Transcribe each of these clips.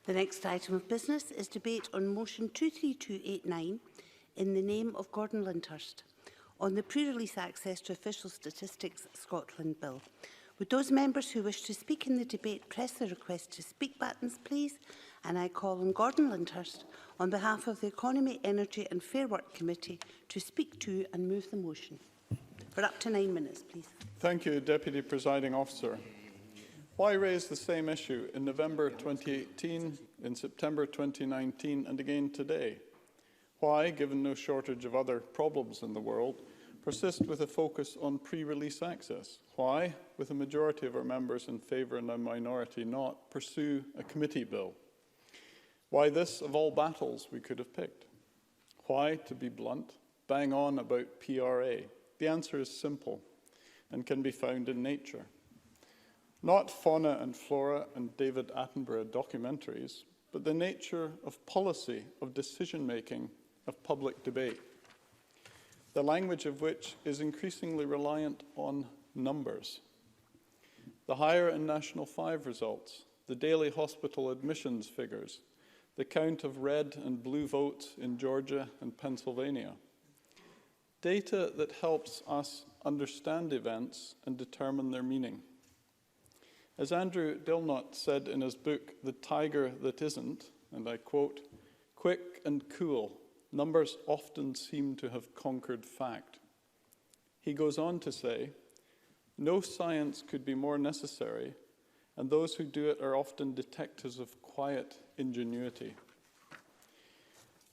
The next item of business is debate on motion 23289 in the name of Gordon Lyndhurst on the pre-release access to official statistics Scotland Bill. Would those members who wish to speak in the debate press the request to speak buttons, please? And I call on Gordon Lyndhurst on behalf of the Economy, Energy and Fair Work Committee to speak to and move the motion. For up to 9 minutes, please. Thank you, Deputy Presiding Officer. Why raise the same issue in November 2018, in September 2019 and again today? Why, given no shortage of other problems in the world, persist with a focus on pre-release access? Why, with a majority of our members in favour and a minority not, pursue a committee bill? Why this of all battles we could have picked? Why, to be blunt, bang on about PRA? The answer is simple and can be found in nature. Not Fauna and Flora and David Attenborough documentaries, but the nature of policy, of decision-making, of public debate, the language of which is increasingly reliant on numbers. The Higher and National 5 results, the daily hospital admissions figures, the count of red and blue votes in Georgia and Pennsylvania. Data that helps us understand events and determine their meaning. As Andrew Dilnot said in his book, The Tiger That Isn't, and I quote, "Quick and cool, numbers often seem to have conquered fact." He goes on to say, "No science could be more necessary, and those who do it are often detectors of quiet ingenuity."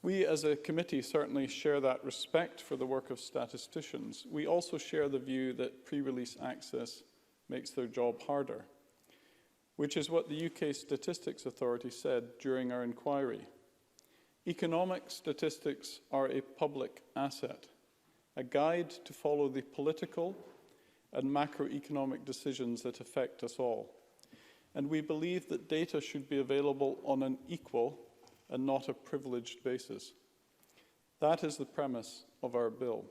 We as a committee certainly share that respect for the work of statisticians. We also share the view that pre-release access makes their job harder, which is what the UK Statistics Authority said during our inquiry. Economic statistics are a public asset, a guide to follow the political and macroeconomic decisions that affect us all. And we believe that data should be available on an equal and not a privileged basis. That is the premise of our bill.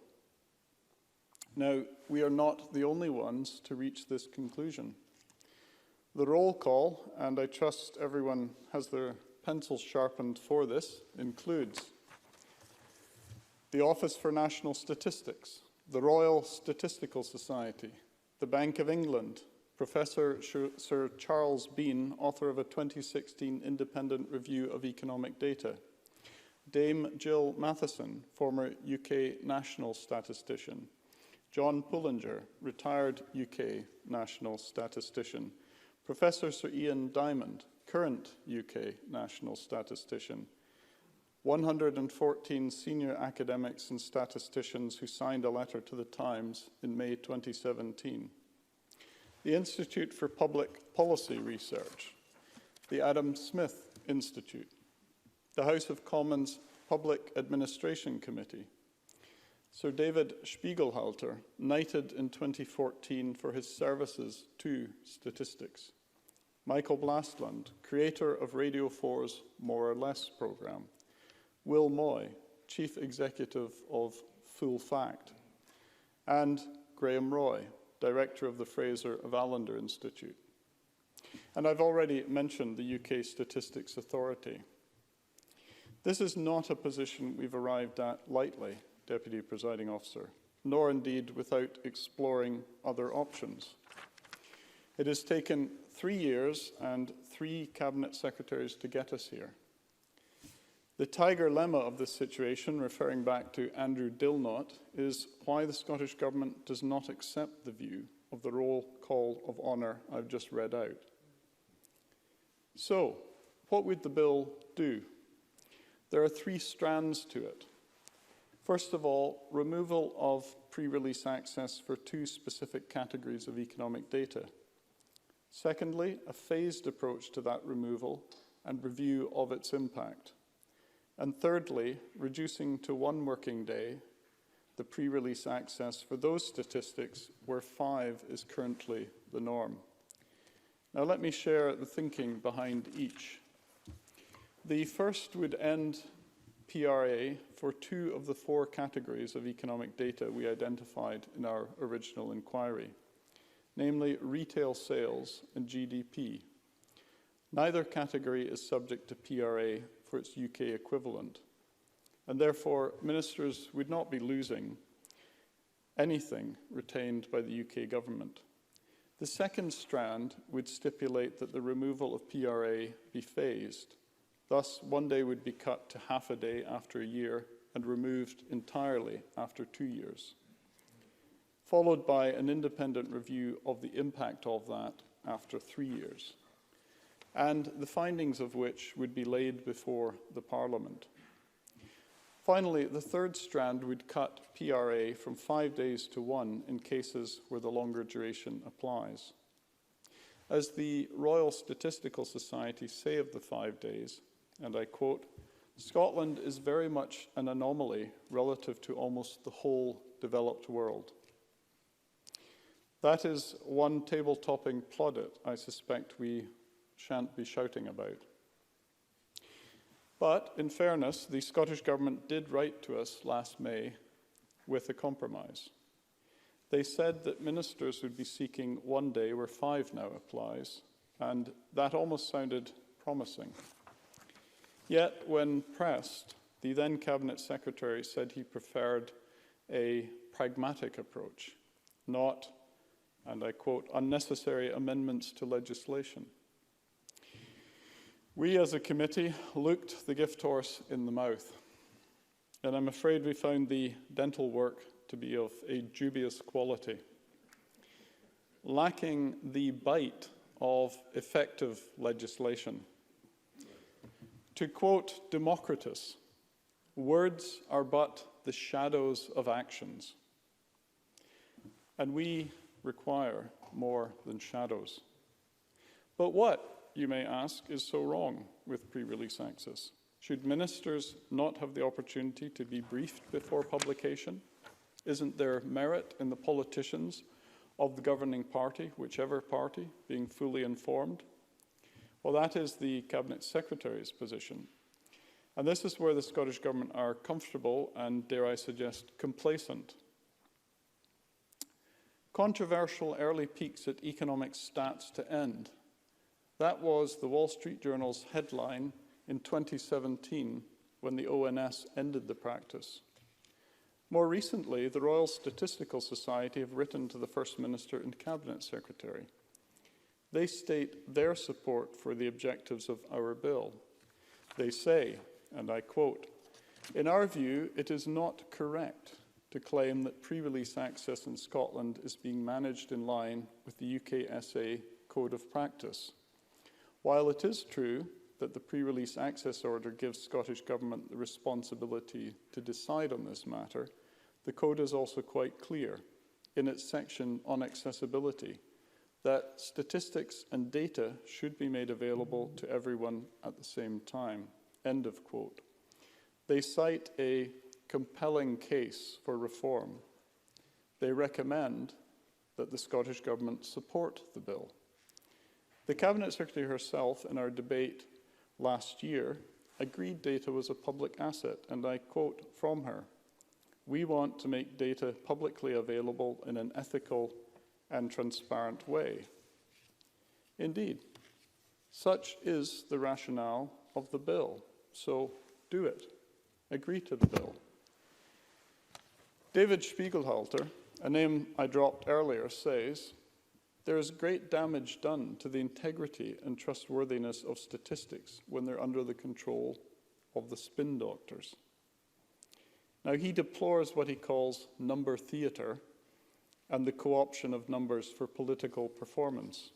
Now, we are not the only ones to reach this conclusion. The roll call, and I trust everyone has their pencils sharpened for this, includes the Office for National Statistics, the Royal Statistical Society, the Bank of England, Professor Sir Charles Bean, author of a 2016 independent review of economic data, Dame Jill Matheson, former UK national statistician, John Pullinger, retired UK national statistician, Professor Sir Ian Diamond, current UK national statistician, 114 senior academics and statisticians who signed a letter to the Times in May 2017, the Institute for Public Policy Research, the Adam Smith Institute, the House of Commons Public Administration Committee, Sir David Spiegelhalter, knighted in 2014 for his services to statistics. Michael Blastland, creator of Radio 4's More or Less programme. Will Moy, chief executive of Full Fact. And Graham Roy, director of the Fraser of Allender Institute. And I've already mentioned the UK Statistics Authority. This is not a position we've arrived at lightly, Deputy Presiding Officer, nor indeed without exploring other options. It has taken 3 years and 3 cabinet secretaries to get us here. The tiger lemma of this situation, referring back to Andrew Dilnot, is why the Scottish Government does not accept the view of the roll call of honour I've just read out. So, what would the bill do? There are 3 strands to it. First of all, removal of pre-release access for 2 specific categories of economic data. Secondly, a phased approach to that removal and review of its impact. And thirdly, reducing to 1 working day the pre-release access for those statistics where 5 is currently the norm. Now let me share the thinking behind each. The first would end PRA for 2 of the 4 categories of economic data we identified in our original inquiry, namely retail sales and GDP. Neither category is subject to PRA for its UK equivalent, and therefore ministers would not be losing anything retained by the UK government. The second strand would stipulate that the removal of PRA be phased. Thus, 1 day would be cut to half a day after a year and removed entirely after 2 years, followed by an independent review of the impact of that after 3 years, and the findings of which would be laid before the Parliament. Finally, the third strand would cut PRA from 5 days to 1 in cases where the longer duration applies. As the Royal Statistical Society say of the 5 days, and I quote, "Scotland is very much an anomaly relative to almost the whole developed world." That is one table-topping plaudit I suspect we shan't be shouting about. But, in fairness, the Scottish Government did write to us last May with a compromise. They said that ministers would be seeking 1 day where 5 now applies, and that almost sounded promising. Yet, when pressed, the then Cabinet Secretary said he preferred a pragmatic approach, not, and I quote, "unnecessary amendments to legislation." We as a committee looked the gift horse in the mouth, and I'm afraid we found the dental work to be of a dubious quality, lacking the bite of effective legislation. To quote Democritus, "Words are but the shadows of actions," and we require more than shadows. But what, you may ask, is so wrong with pre-release access? Should ministers not have the opportunity to be briefed before publication? Isn't there merit in the politicians of the governing party, whichever party, being fully informed? Well, that is the Cabinet Secretary's position. And this is where the Scottish Government are comfortable and, dare I suggest, complacent. Controversial early peaks at economic stats to end. That was the Wall Street Journal's headline in 2017 when the ONS ended the practice. More recently, the Royal Statistical Society have written to the First Minister and Cabinet Secretary. They state their support for the objectives of our bill. They say, and I quote, "In our view, it is not correct to claim that pre-release access in Scotland is being managed in line with the UKSA Code of Practice. While it is true that the pre-release access order gives Scottish Government the responsibility to decide on this matter, the Code is also quite clear in its section on accessibility that statistics and data should be made available to everyone at the same time." End of quote. They cite a compelling case for reform. They recommend that the Scottish Government support the bill. The Cabinet Secretary herself, in our debate last year, agreed data was a public asset, and I quote from her, "We want to make data publicly available in an ethical and transparent way." Indeed, such is the rationale of the bill, so do it. Agree to the bill. David Spiegelhalter, a name I dropped earlier, says, "There is great damage done to the integrity and trustworthiness of statistics when they're under the control of the spin doctors." Now, he deplores what he calls number theatre and the co-option of numbers for political performance.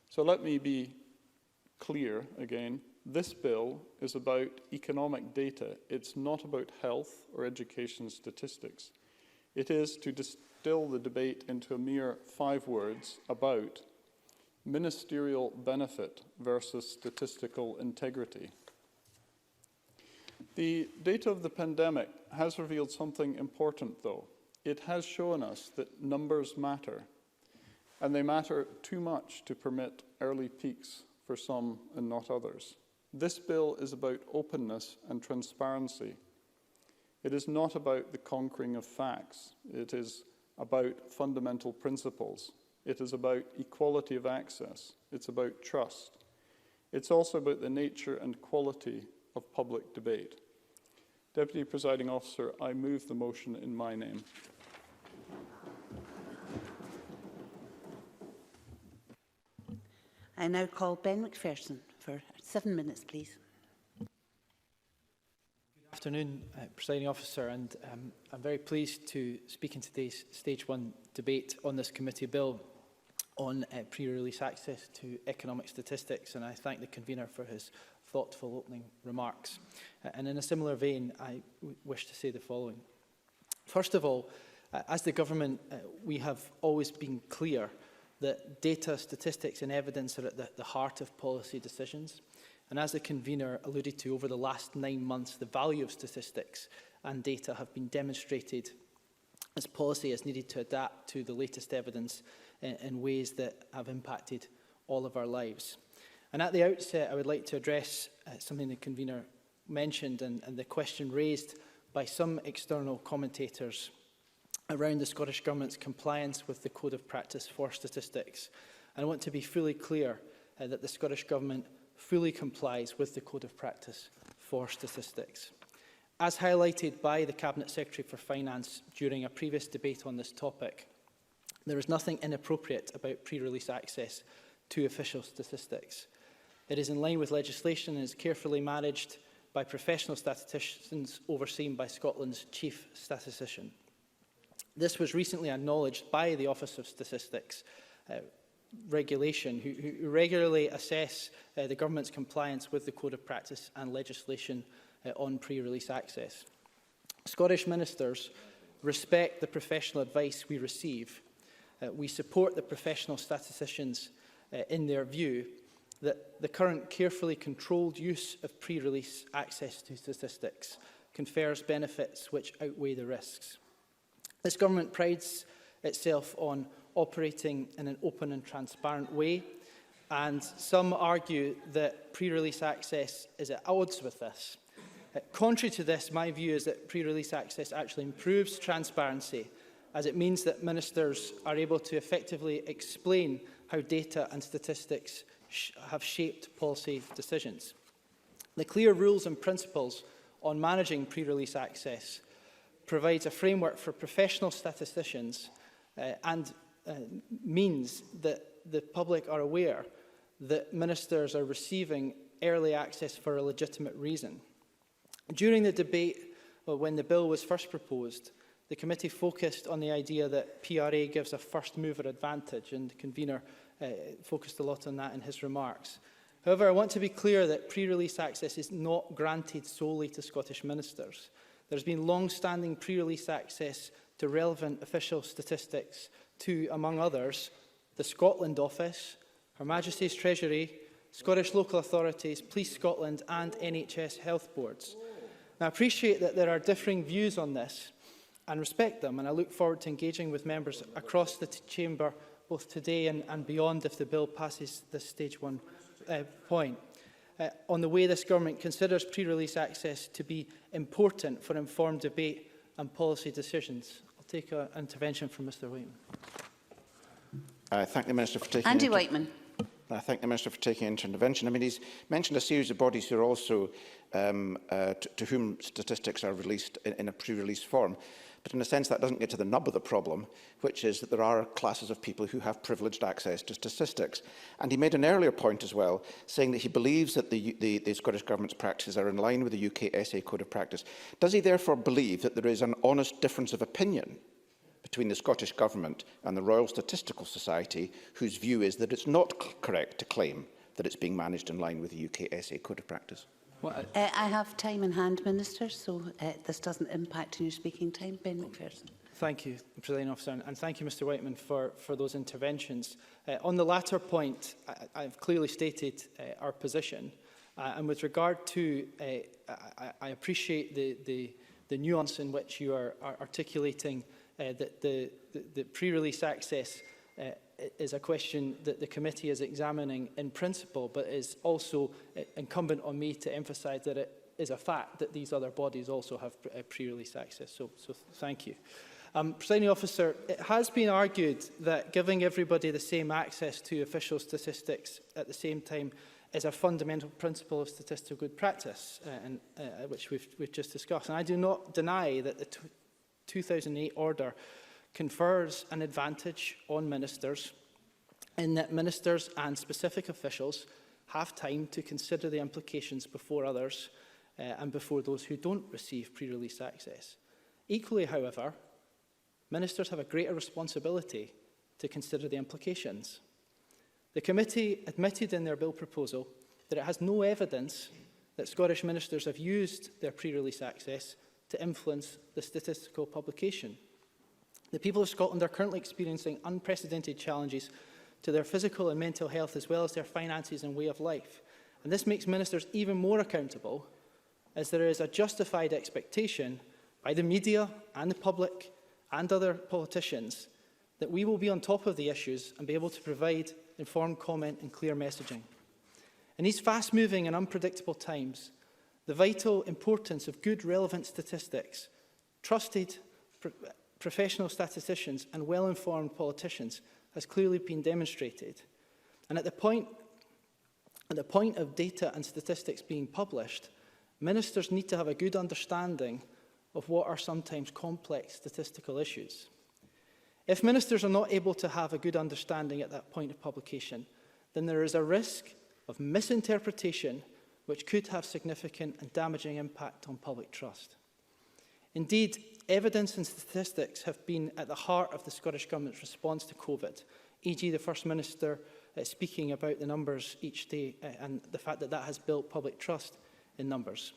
So let me be clear again. This bill is about economic data. It's not about health or education statistics. It is to distill the debate into a mere 5 words about ministerial benefit versus statistical integrity. The data of the pandemic has revealed something important, though. It has shown us that numbers matter, and they matter too much to permit early peaks for some and not others. This bill is about openness and transparency. It is not about the conquering of facts. It is about fundamental principles. It is about equality of access. It's about trust. It's also about the nature and quality of public debate. Deputy Presiding Officer, I move the motion in my name. I now call Ben McPherson for 7 minutes, please. Good afternoon, Presiding Officer, and I'm very pleased to speak in today's Stage 1 debate on this committee bill on pre-release access to economic statistics, and I thank the convener for his thoughtful opening remarks. And in a similar vein, I wish to say the following. First of all, as the government, we have always been clear that data, statistics and evidence are at the heart of policy decisions. And as the convener alluded to, over the last 9 months, the value of statistics and data have been demonstrated as policy has needed to adapt to the latest evidence in ways that have impacted all of our lives. And at the outset, I would like to address something the convener mentioned and the question raised by some external commentators around the Scottish Government's compliance with the Code of Practice for Statistics. And I want to be fully clear that the Scottish Government fully complies with the Code of Practice for Statistics. As highlighted by the Cabinet Secretary for Finance during a previous debate on this topic, there is nothing inappropriate about pre-release access to official statistics. It is in line with legislation and is carefully managed by professional statisticians overseen by Scotland's Chief Statistician. This was recently acknowledged by the Office of Statistics Regulation, who regularly assess the government's compliance with the Code of Practice and legislation on pre-release access. Scottish ministers respect the professional advice we receive. We support the professional statisticians in their view that the current carefully controlled use of pre-release access to statistics confers benefits which outweigh the risks. This government prides itself on operating in an open and transparent way, and some argue that pre-release access is at odds with this. Contrary to this, my view is that pre-release access actually improves transparency, as it means that ministers are able to effectively explain how data and statistics have shaped policy decisions. The clear rules and principles on managing pre-release access provides a framework for professional statisticians and means that the public are aware that ministers are receiving early access for a legitimate reason. During the debate, when the bill was first proposed, the committee focused on the idea that PRA gives a first-mover advantage, and the convener focused a lot on that in his remarks. However, I want to be clear that pre-release access is not granted solely to Scottish ministers. There's been long-standing pre-release access to relevant official statistics to, among others, the Scotland Office, Her Majesty's Treasury, Scottish local authorities, Police Scotland and NHS health boards. Now, I appreciate that there are differing views on this and respect them, and I look forward to engaging with members across the chamber both today and beyond if the bill passes this Stage 1 point, on the way this government considers pre-release access to be important for informed debate and policy decisions. I'll take an intervention from Mr Whiteman. I thank the Minister for taking Andy Whiteman. I thank the Minister for taking intervention. I mean, he's mentioned a series of bodies who are also to whom statistics are released in a pre-release form. But in a sense, that doesn't get to the nub of the problem, which is that there are classes of people who have privileged access to statistics. And he made an earlier point as well, saying that he believes that the Scottish Government's practices are in line with the UK SA Code of Practice. Does he therefore believe that there is an honest difference of opinion between the Scottish Government and the Royal Statistical Society, whose view is that it's not correct to claim that it's being managed in line with the UK SA Code of Practice? I have time in hand, Minister, so this doesn't impact on your speaking time. Ben McPherson. Thank you, Presiding Officer, and thank you, Mr Whiteman, for those interventions. On the latter point, I've clearly stated our position, and with regard to, I appreciate the nuance in which you are articulating that the pre-release access is a question that the committee is examining in principle, but is also incumbent on me to emphasise that it is a fact that these other bodies also have pre-release access. So thank you. Presiding Officer, it has been argued that giving everybody the same access to official statistics at the same time is a fundamental principle of statistical good practice, which we've just discussed. And I do not deny that the 2008 order confers an advantage on ministers in that ministers and specific officials have time to consider the implications before others and before those who don't receive pre-release access. Equally, however, ministers have a greater responsibility to consider the implications. The committee admitted in their bill proposal that it has no evidence that Scottish ministers have used their pre-release access to influence the statistical publication. The people of Scotland are currently experiencing unprecedented challenges to their physical and mental health, as well as their finances and way of life. And this makes ministers even more accountable, as there is a justified expectation by the media and the public and other politicians that we will be on top of the issues and be able to provide informed comment and clear messaging. In these fast-moving and unpredictable times, the vital importance of good, relevant statistics, trusted professional statisticians and well-informed politicians has clearly been demonstrated. And at the point of data and statistics being published, ministers need to have a good understanding of what are sometimes complex statistical issues. If ministers are not able to have a good understanding at that point of publication, then there is a risk of misinterpretation which could have significant and damaging impact on public trust. Indeed, evidence and statistics have been at the heart of the Scottish Government's response to COVID, e.g. the First Minister speaking about the numbers each day and the fact that that has built public trust in numbers.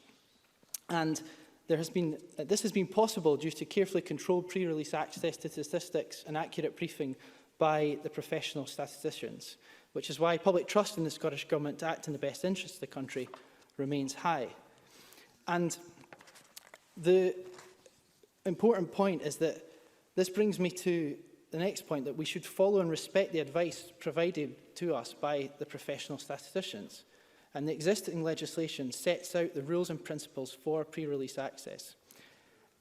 And this has been possible due to carefully controlled pre-release access to statistics and accurate briefing by the professional statisticians, which is why public trust in the Scottish Government to act in the best interests of the country remains high. And the important point is that this brings me to the next point, that we should follow and respect the advice provided to us by the professional statisticians. And the existing legislation sets out the rules and principles for pre-release access.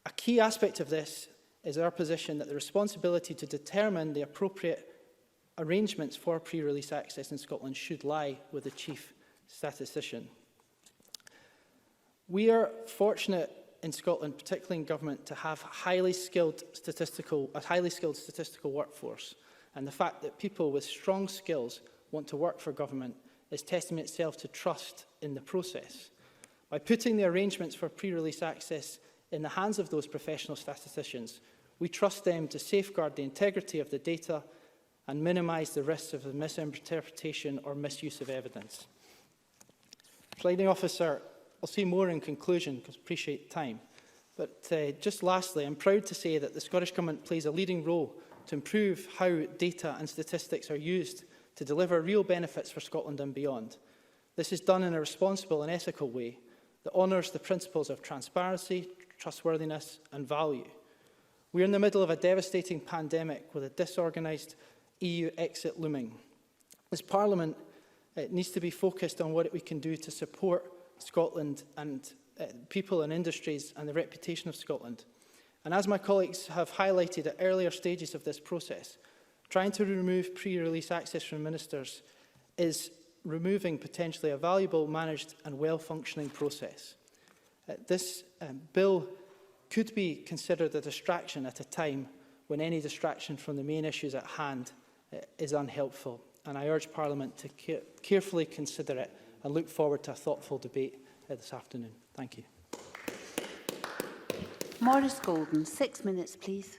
A key aspect of this is our position that the responsibility to determine the appropriate arrangements for pre-release access in Scotland should lie with the Chief Statistician. We are fortunate in Scotland, particularly in government, to have a highly skilled statistical workforce. And the fact that people with strong skills want to work for government is testament itself to trust in the process. By putting the arrangements for pre-release access in the hands of those professional statisticians, we trust them to safeguard the integrity of the data and minimise the risks of misinterpretation or misuse of evidence. Presiding Officer, I'll say more in conclusion because I appreciate time. But just lastly, I'm proud to say that the Scottish Government plays a leading role to improve how data and statistics are used to deliver real benefits for Scotland and beyond. This is done in a responsible and ethical way that honours the principles of transparency, trustworthiness and value. We are in the middle of a devastating pandemic with a disorganised EU exit looming. This Parliament needs to be focused on what we can do to support Scotland and people and industries and the reputation of Scotland. And as my colleagues have highlighted at earlier stages of this process, trying to remove pre-release access from ministers is removing potentially a valuable, managed and well-functioning process. This bill could be considered a distraction at a time when any distraction from the main issues at hand is unhelpful. And I urge Parliament to carefully consider it and look forward to a thoughtful debate this afternoon. Thank you. Maurice Golden, 6 minutes, please.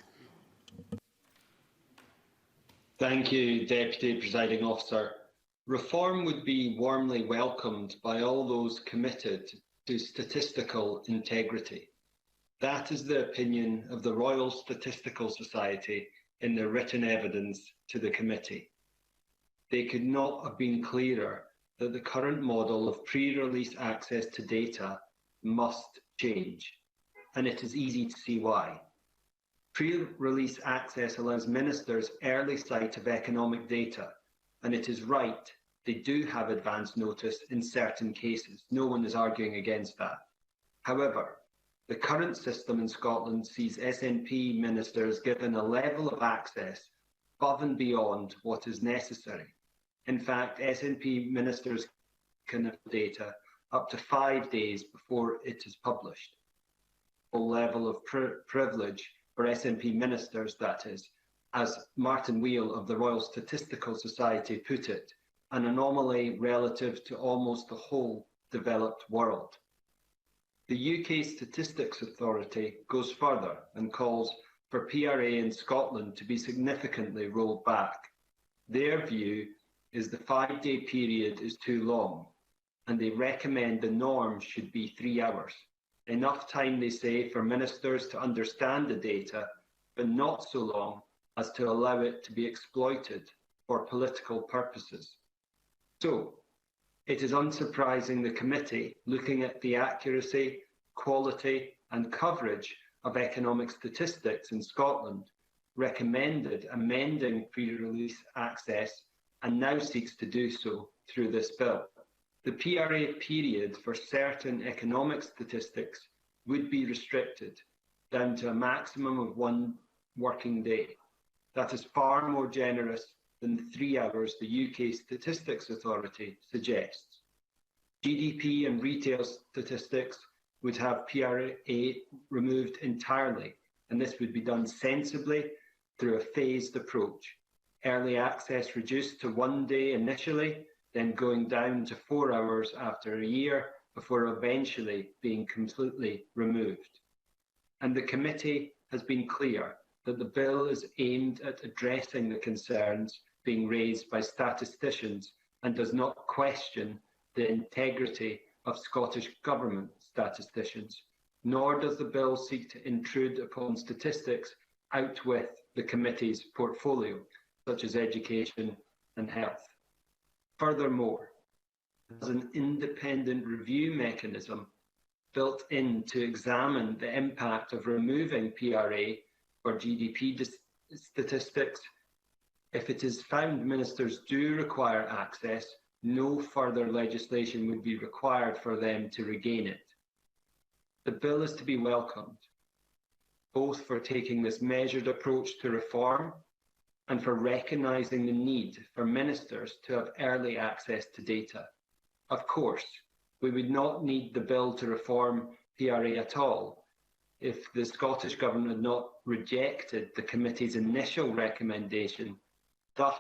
Thank you, Deputy Presiding Officer. Reform would be warmly welcomed by all those committed to statistical integrity. That is the opinion of the Royal Statistical Society in their written evidence to the committee. They could not have been clearer that the current model of pre-release access to data must change, and it is easy to see why. Pre-release access allows ministers early sight of economic data, and it is right, they do have advance notice in certain cases. No one is arguing against that. However, the current system in Scotland sees SNP ministers given a level of access above and beyond what is necessary. In fact, SNP ministers data up to 5 days before it is published. A level of privilege for SNP ministers, that is, as Martin Wheel of the Royal Statistical Society put it, an anomaly relative to almost the whole developed world. The UK Statistics Authority goes further and calls for PRA in Scotland to be significantly rolled back. Their view is the 5-day period is too long, and they recommend the norm should be 3 hours. Enough time, they say, for ministers to understand the data, but not so long as to allow it to be exploited for political purposes. So, it is unsurprising the committee, looking at the accuracy, quality and coverage of economic statistics in Scotland, recommended amending pre-release access and now seeks to do so through this bill. The PRA period for certain economic statistics would be restricted down to a maximum of 1 working day. That is far more generous than the 3 hours the UK Statistics Authority suggests. GDP and retail statistics would have PRA removed entirely, and this would be done sensibly through a phased approach. Early access reduced to 1 day initially, then going down to 4 hours after a year, before eventually being completely removed. And the committee has been clear that the bill is aimed at addressing the concerns being raised by statisticians and does not question the integrity of Scottish Government statisticians, nor does the bill seek to intrude upon statistics out with the committee's portfolio, such as education and health. Furthermore, there's an independent review mechanism built in to examine the impact of removing PRA for GDP statistics. If it is found ministers do require access, no further legislation would be required for them to regain it. The bill is to be welcomed, both for taking this measured approach to reform and for recognising the need for ministers to have early access to data. Of course, we would not need the bill to reform PRA at all if the Scottish Government had not rejected the committee's initial recommendation, thus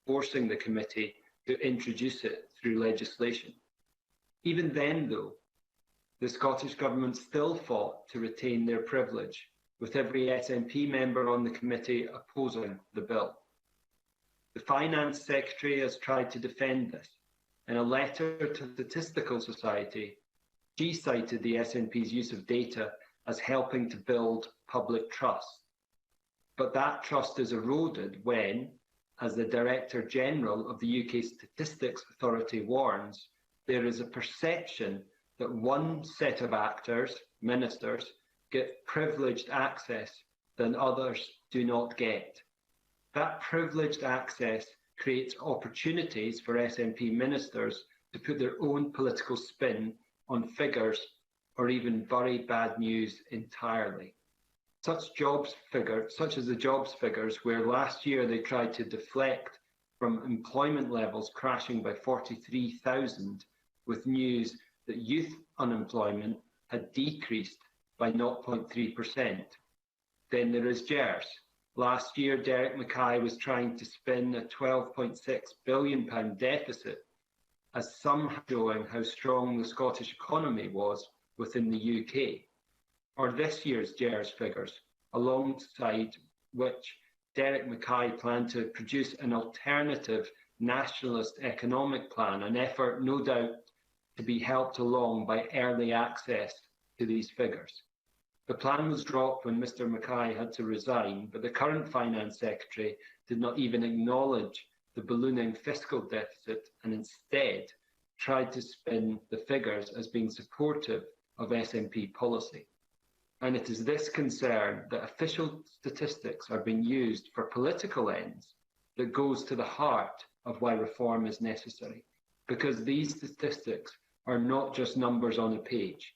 forcing the committee to introduce it through legislation. Even then, though, the Scottish Government still fought to retain their privilege, with every SNP member on the committee opposing the bill. The Finance Secretary has tried to defend this. In a letter to the Statistical Society, she cited the SNP's use of data as helping to build public trust. But that trust is eroded when, as the Director General of the UK Statistics Authority warns, there is a perception that one set of actors, ministers, get privileged access that others do not get. That privileged access creates opportunities for SNP ministers to put their own political spin on figures or even bury bad news entirely. Such as the jobs figures, where last year they tried to deflect from employment levels crashing by 43,000 with news that youth unemployment had decreased by 0.3%. Then there is GERS. Last year, Derek Mackay was trying to spin a £12.6 billion deficit as somehow showing how strong the Scottish economy was within the UK. Or this year's GERS figures, alongside which Derek Mackay planned to produce an alternative nationalist economic plan, an effort no doubt to be helped along by early access to these figures. The plan was dropped when Mr Mackay had to resign, but the current Finance Secretary did not even acknowledge the ballooning fiscal deficit and instead tried to spin the figures as being supportive of SNP policy. And it is this concern that official statistics are being used for political ends that goes to the heart of why reform is necessary. Because these statistics are not just numbers on a page.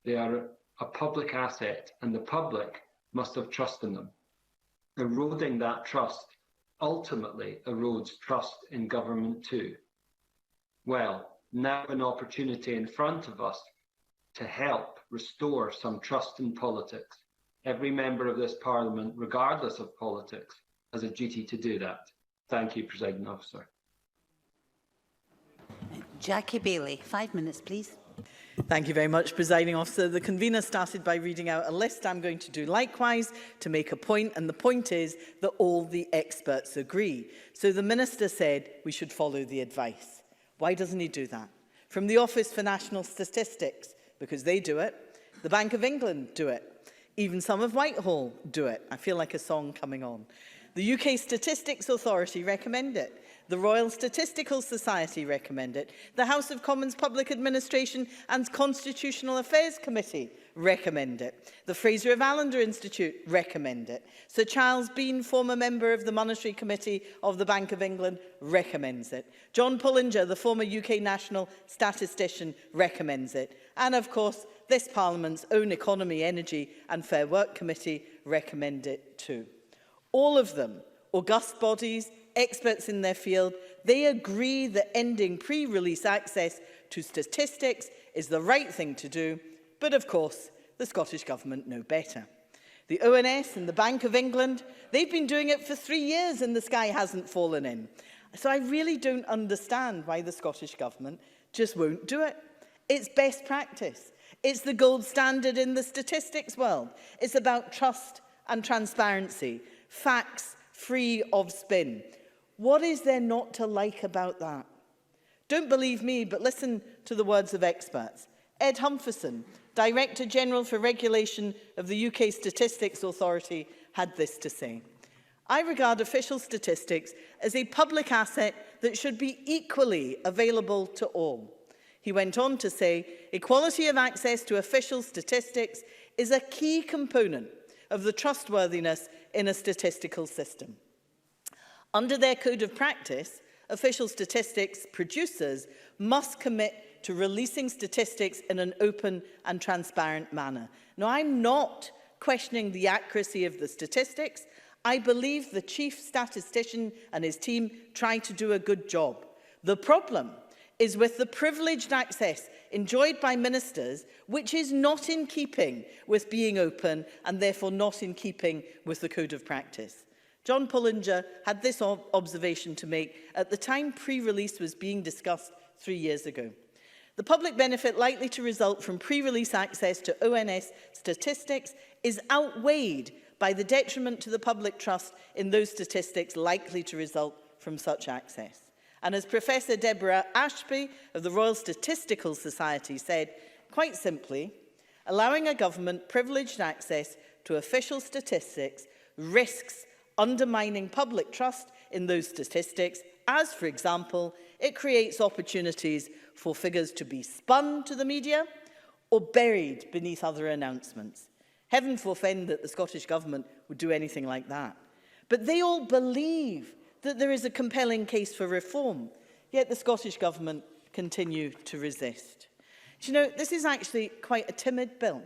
They are a public asset, and the public must have trust in them. Eroding that trust ultimately erodes trust in government too. Well, now an opportunity in front of us to help restore some trust in politics. Every member of this Parliament, regardless of politics, has a duty to do that. Thank you, Presiding Officer. Jackie Bailey, 5 minutes, please. Thank you very much, Presiding Officer. The convener started by reading out a list. I'm going to do likewise to make a point, and the point is that all the experts agree. So the Minister said we should follow the advice. Why doesn't he do that? From the Office for National Statistics, because they do it. The Bank of England do it. Even some of Whitehall do it. I feel like a song coming on. The UK Statistics Authority recommend it. The Royal Statistical Society recommend it. The House of Commons Public Administration and Constitutional Affairs Committee recommend it. The Fraser of Allender Institute recommend it. Sir Charles Bean, former member of the Monetary Committee of the Bank of England, recommends it. John Pullinger, the former UK National Statistician, recommends it. And of course, this Parliament's own Economy, Energy and Fair Work Committee recommend it too. All of them, august bodies, experts in their field, they agree that ending pre-release access to statistics is the right thing to do, but of course, the Scottish Government know better. The ONS and the Bank of England, they've been doing it for 3 years and the sky hasn't fallen in. So I really don't understand why the Scottish Government just won't do it. It's best practice. It's the gold standard in the statistics world. It's about trust and transparency, facts free of spin. What is there not to like about that? Don't believe me, but listen to the words of experts. Ed Humphreys, Director General for Regulation of the UK Statistics Authority, had this to say. I regard official statistics as a public asset that should be equally available to all. He went on to say, equality of access to official statistics is a key component of the trustworthiness in a statistical system. Under their code of practice, official statistics producers must commit to releasing statistics in an open and transparent manner. Now, I'm not questioning the accuracy of the statistics. I believe the chief statistician and his team try to do a good job. The problem is with the privileged access enjoyed by ministers, which is not in keeping with being open and therefore not in keeping with the code of practice. John Pullinger had this observation to make at the time pre-release was being discussed 3 years ago. The public benefit likely to result from pre-release access to ONS statistics is outweighed by the detriment to the public trust in those statistics likely to result from such access. And as Professor Deborah Ashby of the Royal Statistical Society said, quite simply, allowing a government privileged access to official statistics risks undermining public trust in those statistics, as, for example, it creates opportunities for figures to be spun to the media or buried beneath other announcements. Heaven forfend that the Scottish Government would do anything like that. But they all believe that there is a compelling case for reform, yet the Scottish Government continue to resist. Do you know, this is actually quite a timid bill.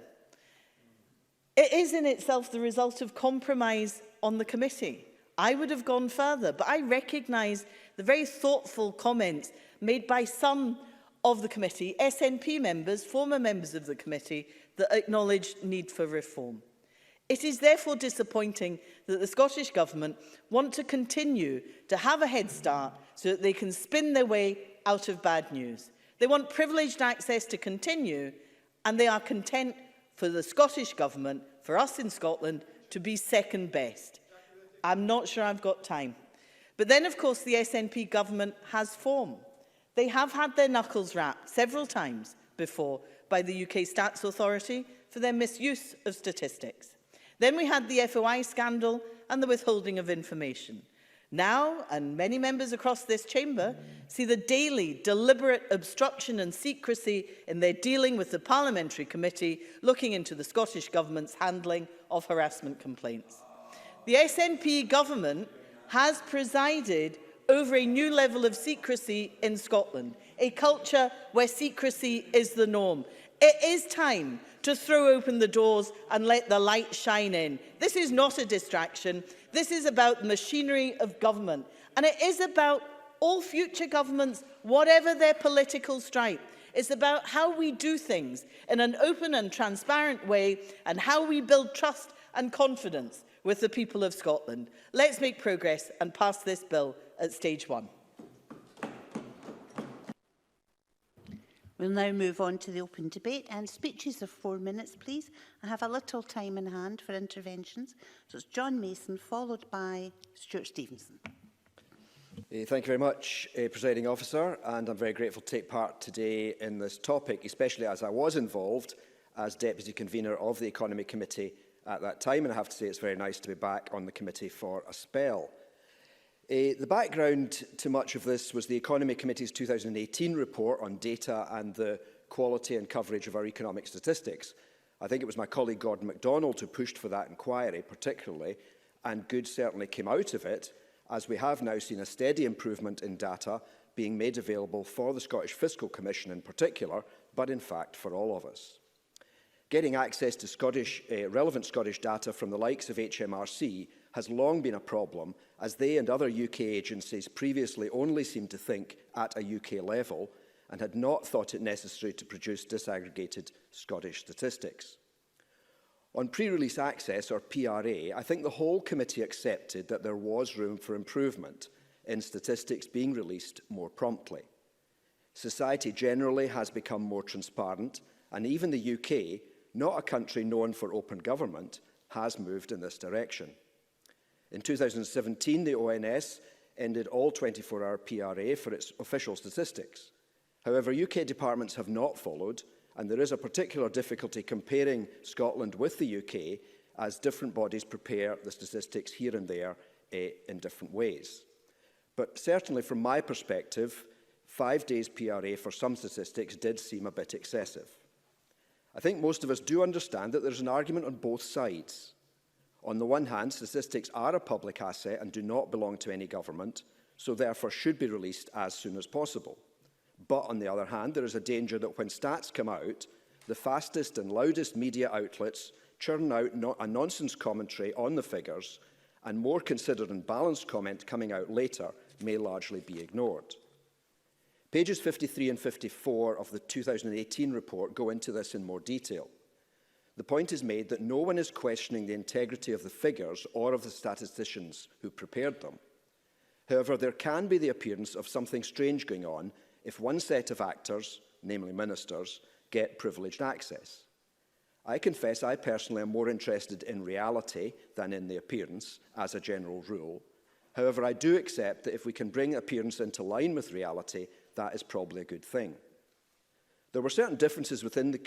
It is in itself the result of compromise on the committee. I would have gone further, but I recognise the very thoughtful comments made by some of the committee, SNP members, former members of the committee, that acknowledged need for reform. It is therefore disappointing that the Scottish Government want to continue to have a head start so that they can spin their way out of bad news. They want privileged access to continue, and they are content for the Scottish Government, for us in Scotland, to be second best. I'm not sure I've got time. But then, of course, the SNP government has form. They have had their knuckles rapped several times before by the UK Stats Authority for their misuse of statistics. Then we had the FOI scandal and the withholding of information. Now, and many members across this chamber see the daily deliberate obstruction and secrecy in their dealing with the Parliamentary Committee looking into the Scottish Government's handling of harassment complaints. The SNP government has presided over a new level of secrecy in Scotland, a culture where secrecy is the norm. It is time to throw open the doors and let the light shine in. This is not a distraction. This is about the machinery of government. And it is about all future governments, whatever their political stripe. It's about how we do things in an open and transparent way and how we build trust and confidence with the people of Scotland. Let's make progress and pass this bill at stage 1. We'll now move on to the open debate and speeches of 4 minutes, please. I have a little time in hand for interventions. So it's John Mason, followed by Stuart Stevenson. Thank you very much, Presiding Officer, and I'm very grateful to take part today in this topic, especially as I was involved as Deputy Convener of the Economy Committee at that time, and I have to say it's very nice to be back on the committee for a spell. The background to much of this was the Economy Committee's 2018 report on data and the quality and coverage of our economic statistics. I think it was my colleague Gordon MacDonald who pushed for that inquiry particularly, and good certainly came out of it, as we have now seen a steady improvement in data being made available for the Scottish Fiscal Commission in particular, but in fact for all of us. Getting access to relevant Scottish data from the likes of HMRC has long been a problem, as they and other UK agencies previously only seemed to think at a UK level and had not thought it necessary to produce disaggregated Scottish statistics. On pre-release access, or PRA, I think the whole committee accepted that there was room for improvement in statistics being released more promptly. Society generally has become more transparent, and even the UK, not a country known for open government, has moved in this direction. In 2017, the ONS ended all 24-hour PRA for its official statistics. However, UK departments have not followed, and there is a particular difficulty comparing Scotland with the UK as different bodies prepare the statistics here and there in different ways. But certainly from my perspective, 5 days PRA for some statistics did seem a bit excessive. I think most of us do understand that there's an argument on both sides. On the one hand, statistics are a public asset and do not belong to any government, so therefore should be released as soon as possible. But on the other hand, there is a danger that when stats come out, the fastest and loudest media outlets churn out a nonsense commentary on the figures, and more considered and balanced comment coming out later may largely be ignored. Pages 53 and 54 of the 2018 report go into this in more detail. The point is made that no one is questioning the integrity of the figures or of the statisticians who prepared them. However, there can be the appearance of something strange going on if one set of actors, namely ministers, get privileged access. I confess I personally am more interested in reality than in the appearance, as a general rule. However, I do accept that if we can bring appearance into line with reality, that is probably a good thing. There were certainly differences within the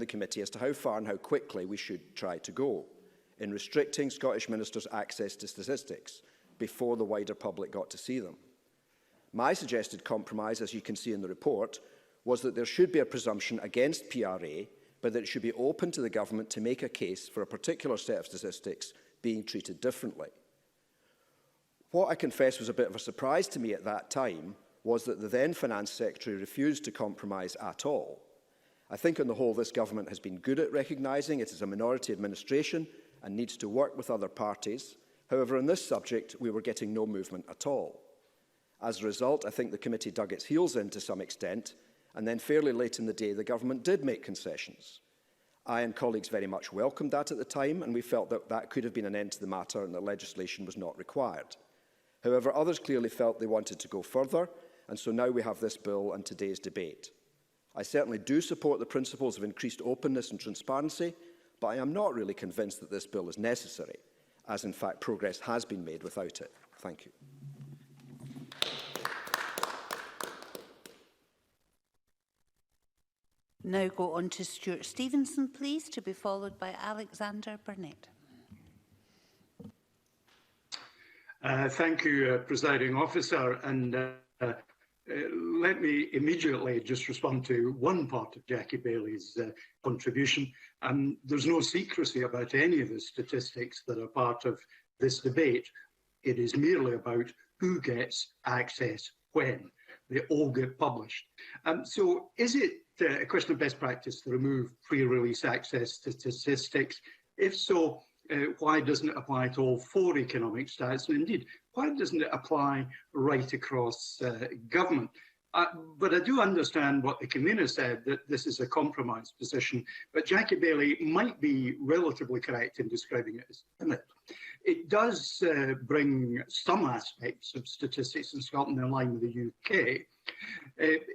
committee as to how far and how quickly we should try to go in restricting Scottish ministers' access to statistics before the wider public got to see them. My suggested compromise, as you can see in the report, was that there should be a presumption against PRA, but that it should be open to the government to make a case for a particular set of statistics being treated differently. What I confess was a bit of a surprise to me at that time was that the then Finance Secretary refused to compromise at all. I think on the whole this government has been good at recognising it is a minority administration and needs to work with other parties. However, on this subject we were getting no movement at all. As a result, I think the committee dug its heels in to some extent, and then fairly late in the day the government did make concessions. I and colleagues very much welcomed that at the time, and we felt that that could have been an end to the matter and that legislation was not required. However, others clearly felt they wanted to go further, and so now we have this bill and today's debate. I certainly do support the principles of increased openness and transparency, but I am not really convinced that this bill is necessary, as in fact progress has been made without it. Thank you. Now go on to Stuart Stevenson, please, to be followed by Alexander Burnett. Thank you, Presiding Officer. And let me immediately just respond to one part of Jackie Bailey's contribution. There's no secrecy about any of the statistics that are part of this debate. It is merely about who gets access when. They all get published. So is it a question of best practice to remove pre-release access to statistics? If so, Why doesn't it apply to all 4 economic stats? And indeed, why doesn't it apply right across government? But I do understand what the convener said, that this is a compromise position, but Jackie Baillie might be relatively correct in describing it as timid. It does bring some aspects of statistics in Scotland in line with the UK.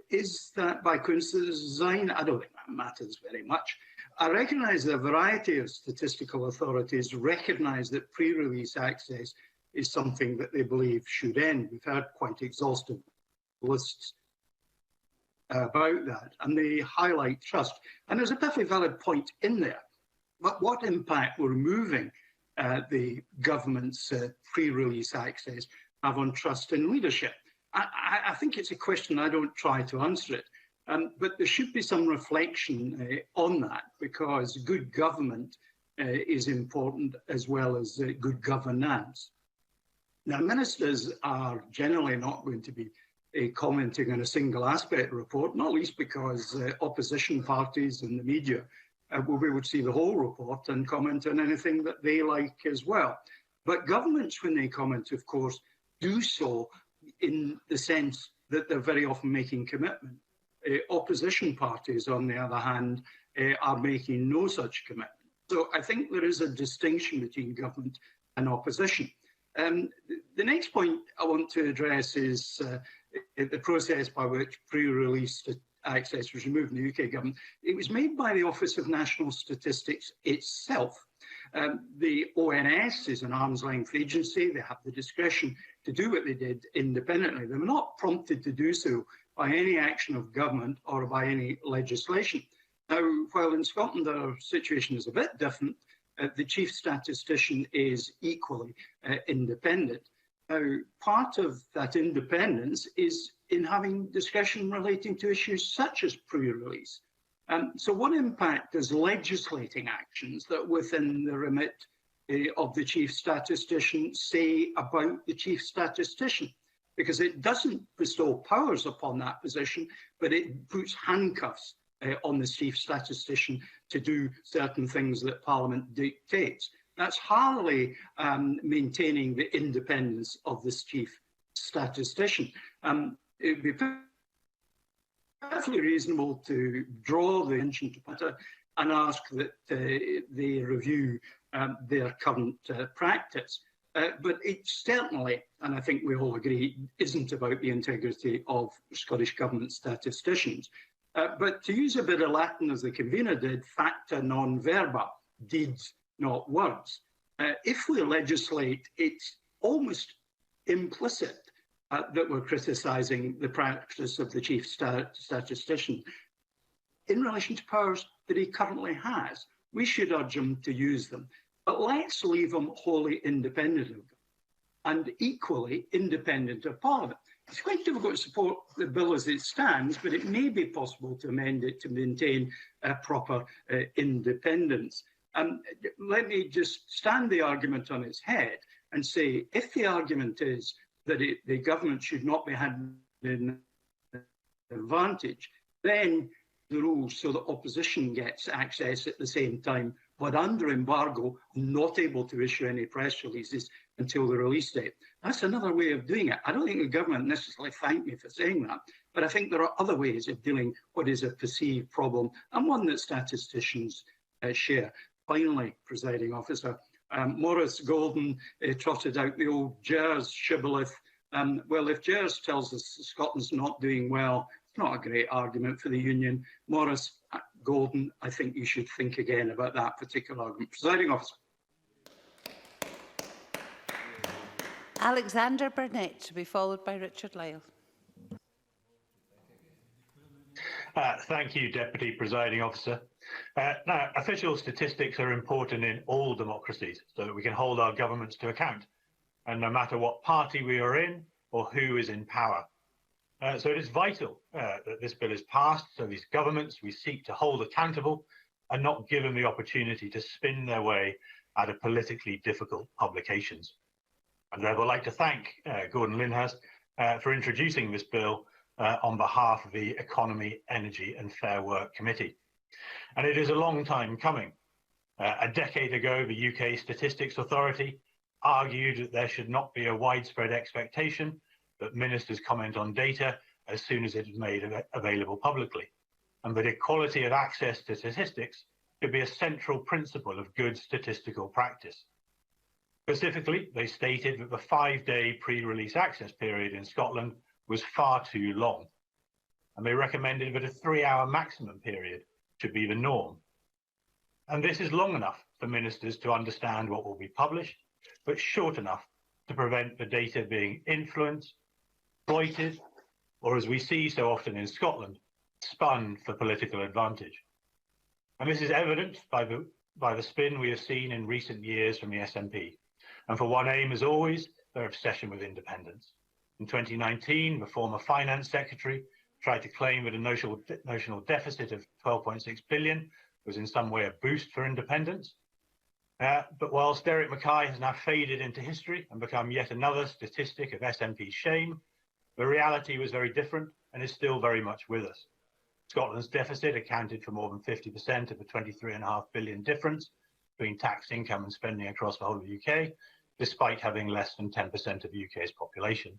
Is that by coincidence design? I don't think that matters very much. I recognise that a variety of statistical authorities recognise that pre-release access is something that they believe should end. We've had quite exhaustive lists about that, and they highlight trust. And there's a perfectly valid point in there. But what impact will removing the government's pre-release access have on trust in leadership? I think it's a question. I don't try to answer it. But there should be some reflection on that, because good government is important as well as good governance. Now, ministers are generally not going to be commenting on a single aspect of the report, not least because opposition parties and the media will be able to see the whole report and comment on anything that they like as well. But governments, when they comment, of course, do so in the sense that they're very often making commitment. Opposition parties, on the other hand, are making no such commitment. So I think there is a distinction between government and opposition. The next point I want to address is the process by which pre-release access was removed in the UK government. It was made by the Office of National Statistics itself. The ONS is an arm's length agency. They have the discretion to do what they did independently. They were not prompted to do so by any action of government or by any legislation. Now, while in Scotland our situation is a bit different, the chief statistician is equally independent. Now, part of that independence is in having discretion relating to issues such as pre-release. So what impact does legislating actions that within the remit of the chief statistician say about the chief statistician? Because it doesn't bestow powers upon that position, but it puts handcuffs on the chief statistician to do certain things that Parliament dictates. That's hardly maintaining the independence of this chief statistician. It would be perfectly reasonable to draw the attention to PATA and ask that they review their current practice. But it certainly, and I think we all agree, isn't about the integrity of Scottish Government statisticians. But to use a bit of Latin, as the convener did, facta non verba, deeds, not words. If we legislate, it's almost implicit that we're criticising the practice of the chief statistician. In relation to powers that he currently has, we should urge him to use them. But let's leave him wholly independent of them and equally independent of Parliament. It's quite difficult to support the bill as it stands, but it may be possible to amend it to maintain a proper independence. Let me just stand the argument on its head and say, if the argument is that the government should not be had an advantage, then the rules so that opposition gets access at the same time, but under embargo, not able to issue any press releases until the release date. That's another way of doing it. I don't think the government necessarily thanked me for saying that, but I think there are other ways of dealing what is a perceived problem, and one that statisticians share. Finally, presiding officer, Maurice Golden trotted out the old Gers shibboleth. Well, if Gers tells us Scotland's not doing well, it's not a great argument for the Union. Maurice Golden, I think you should think again about that particular argument. Presiding officer. Alexander Burnett, to be followed by Richard Lyle. Thank you, Deputy Presiding Officer. Now, official statistics are important in all democracies so that we can hold our governments to account, and no matter what party we are in or who is in power. So it is vital that this bill is passed so these governments we seek to hold accountable are not given the opportunity to spin their way out of politically difficult publications. And I would like to thank Gordon Lyndhurst for introducing this bill on behalf of the Economy, Energy and Fair Work Committee. And it is a long time coming. A decade ago, the UK Statistics Authority argued that there should not be a widespread expectation that ministers comment on data as soon as it is made available publicly, and that equality of access to statistics should be a central principle of good statistical practice. Specifically, they stated that the 5-day pre-release access period in Scotland was far too long, and they recommended that a 3-hour maximum period should be the norm. And this is long enough for ministers to understand what will be published, but short enough to prevent the data being influenced, exploited, or as we see so often in Scotland, spun for political advantage. And this is evident by the spin we have seen in recent years from the SNP. And for one aim, as always, their obsession with independence. In 2019, the former finance secretary tried to claim that a notional deficit of 12.6 billion was in some way a boost for independence. But whilst Derek Mackay has now faded into history and become yet another statistic of SNP's shame, the reality was very different and is still very much with us. Scotland's deficit accounted for more than 50% of the 23.5 billion difference between tax income and spending across the whole of the UK, despite having less than 10% of the UK's population.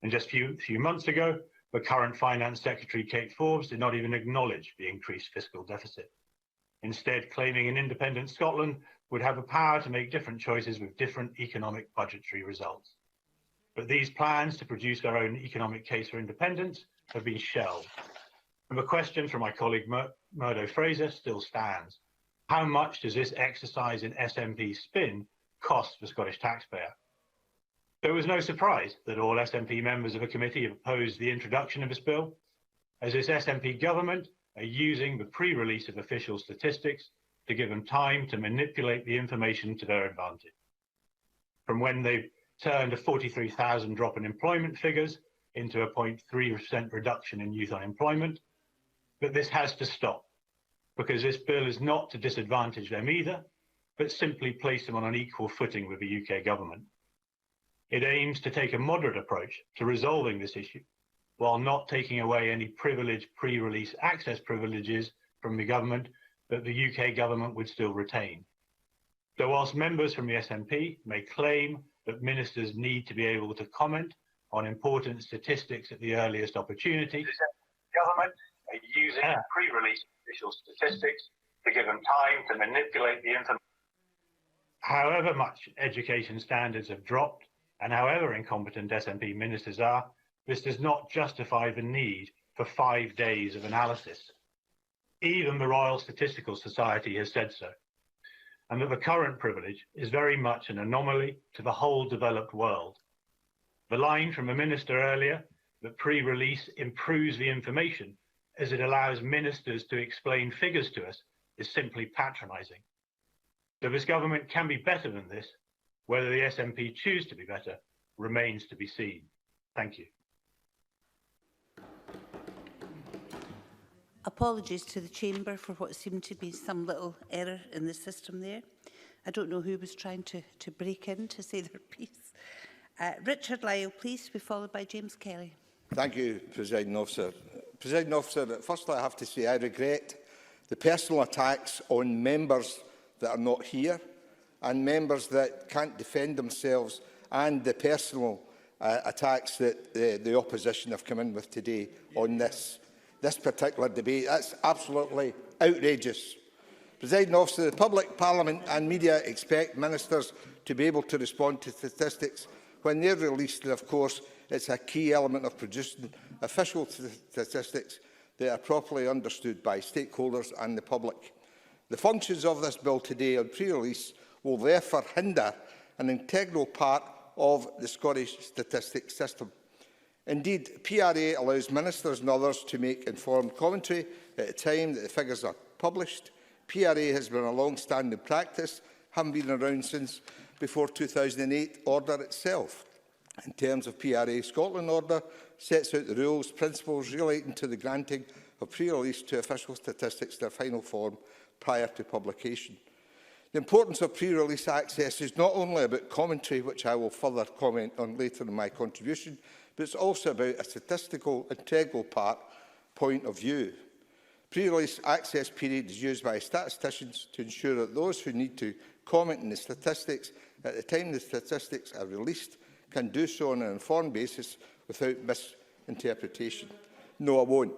And just a few months ago, the current Finance Secretary, Kate Forbes, did not even acknowledge the increased fiscal deficit, instead claiming an independent Scotland would have the power to make different choices with different economic budgetary results. But these plans to produce their own economic case for independence have been shelved. And the question from my colleague Murdo Fraser still stands. How much does this exercise in SNP spin cost the Scottish taxpayer? So it was no surprise that all SNP members of the committee have opposed the introduction of this bill, as this SNP government are using the pre-release of official statistics to give them time to manipulate the information to their advantage. From when they turned a 43,000 drop in employment figures into a 0.3% reduction in youth unemployment, but this has to stop, because this bill is not to disadvantage them either, but simply place them on an equal footing with the UK government. It aims to take a moderate approach to resolving this issue, while not taking away any privileged pre-release access privileges from the government that the UK government would still retain. So whilst members from the SNP may claim that ministers need to be able to comment on important statistics at the earliest opportunity, the government are using pre-release official statistics to give them time to manipulate the information. However much education standards have dropped, and however incompetent SNP ministers are, this does not justify the need for 5 days of analysis. Even the Royal Statistical Society has said so, and that the current privilege is very much an anomaly to the whole developed world. The line from the minister earlier that pre-release improves the information as it allows ministers to explain figures to us is simply patronising. So this government can be better than this. Whether the SNP choose to be better remains to be seen. Thank you. Apologies to the Chamber for what seemed to be some little error in the system there. I don't know who was trying to break in to say their piece. Richard Lyle, please, to be followed by James Kelly. Thank you, Presiding Officer. Presiding Officer, firstly I have to say I regret the personal attacks on members that are not here and members that can't defend themselves, and the personal attacks that the opposition have come in with today on this particular debate. That's absolutely outrageous. Presiding Officer, the public, Parliament and media expect ministers to be able to respond to statistics when they're released, and of course it's a key element of producing official statistics that are properly understood by stakeholders and the public. The functions of this bill today on pre-release will therefore hinder an integral part of the Scottish statistics system. Indeed, PRA allows ministers and others to make informed commentary at the time that the figures are published. PRA has been a long-standing practice, having been around since before 2008 order itself. In terms of PRA, Scotland order sets out the rules, principles relating to the granting of pre-release to official statistics in their final form prior to publication. The importance of pre-release access is not only about commentary, which I will further comment on later in my contribution, but it's also about a statistical integral point of view. Pre-release access period is used by statisticians to ensure that those who need to comment on the statistics at the time the statistics are released can do so on an informed basis without misinterpretation. No, I won't.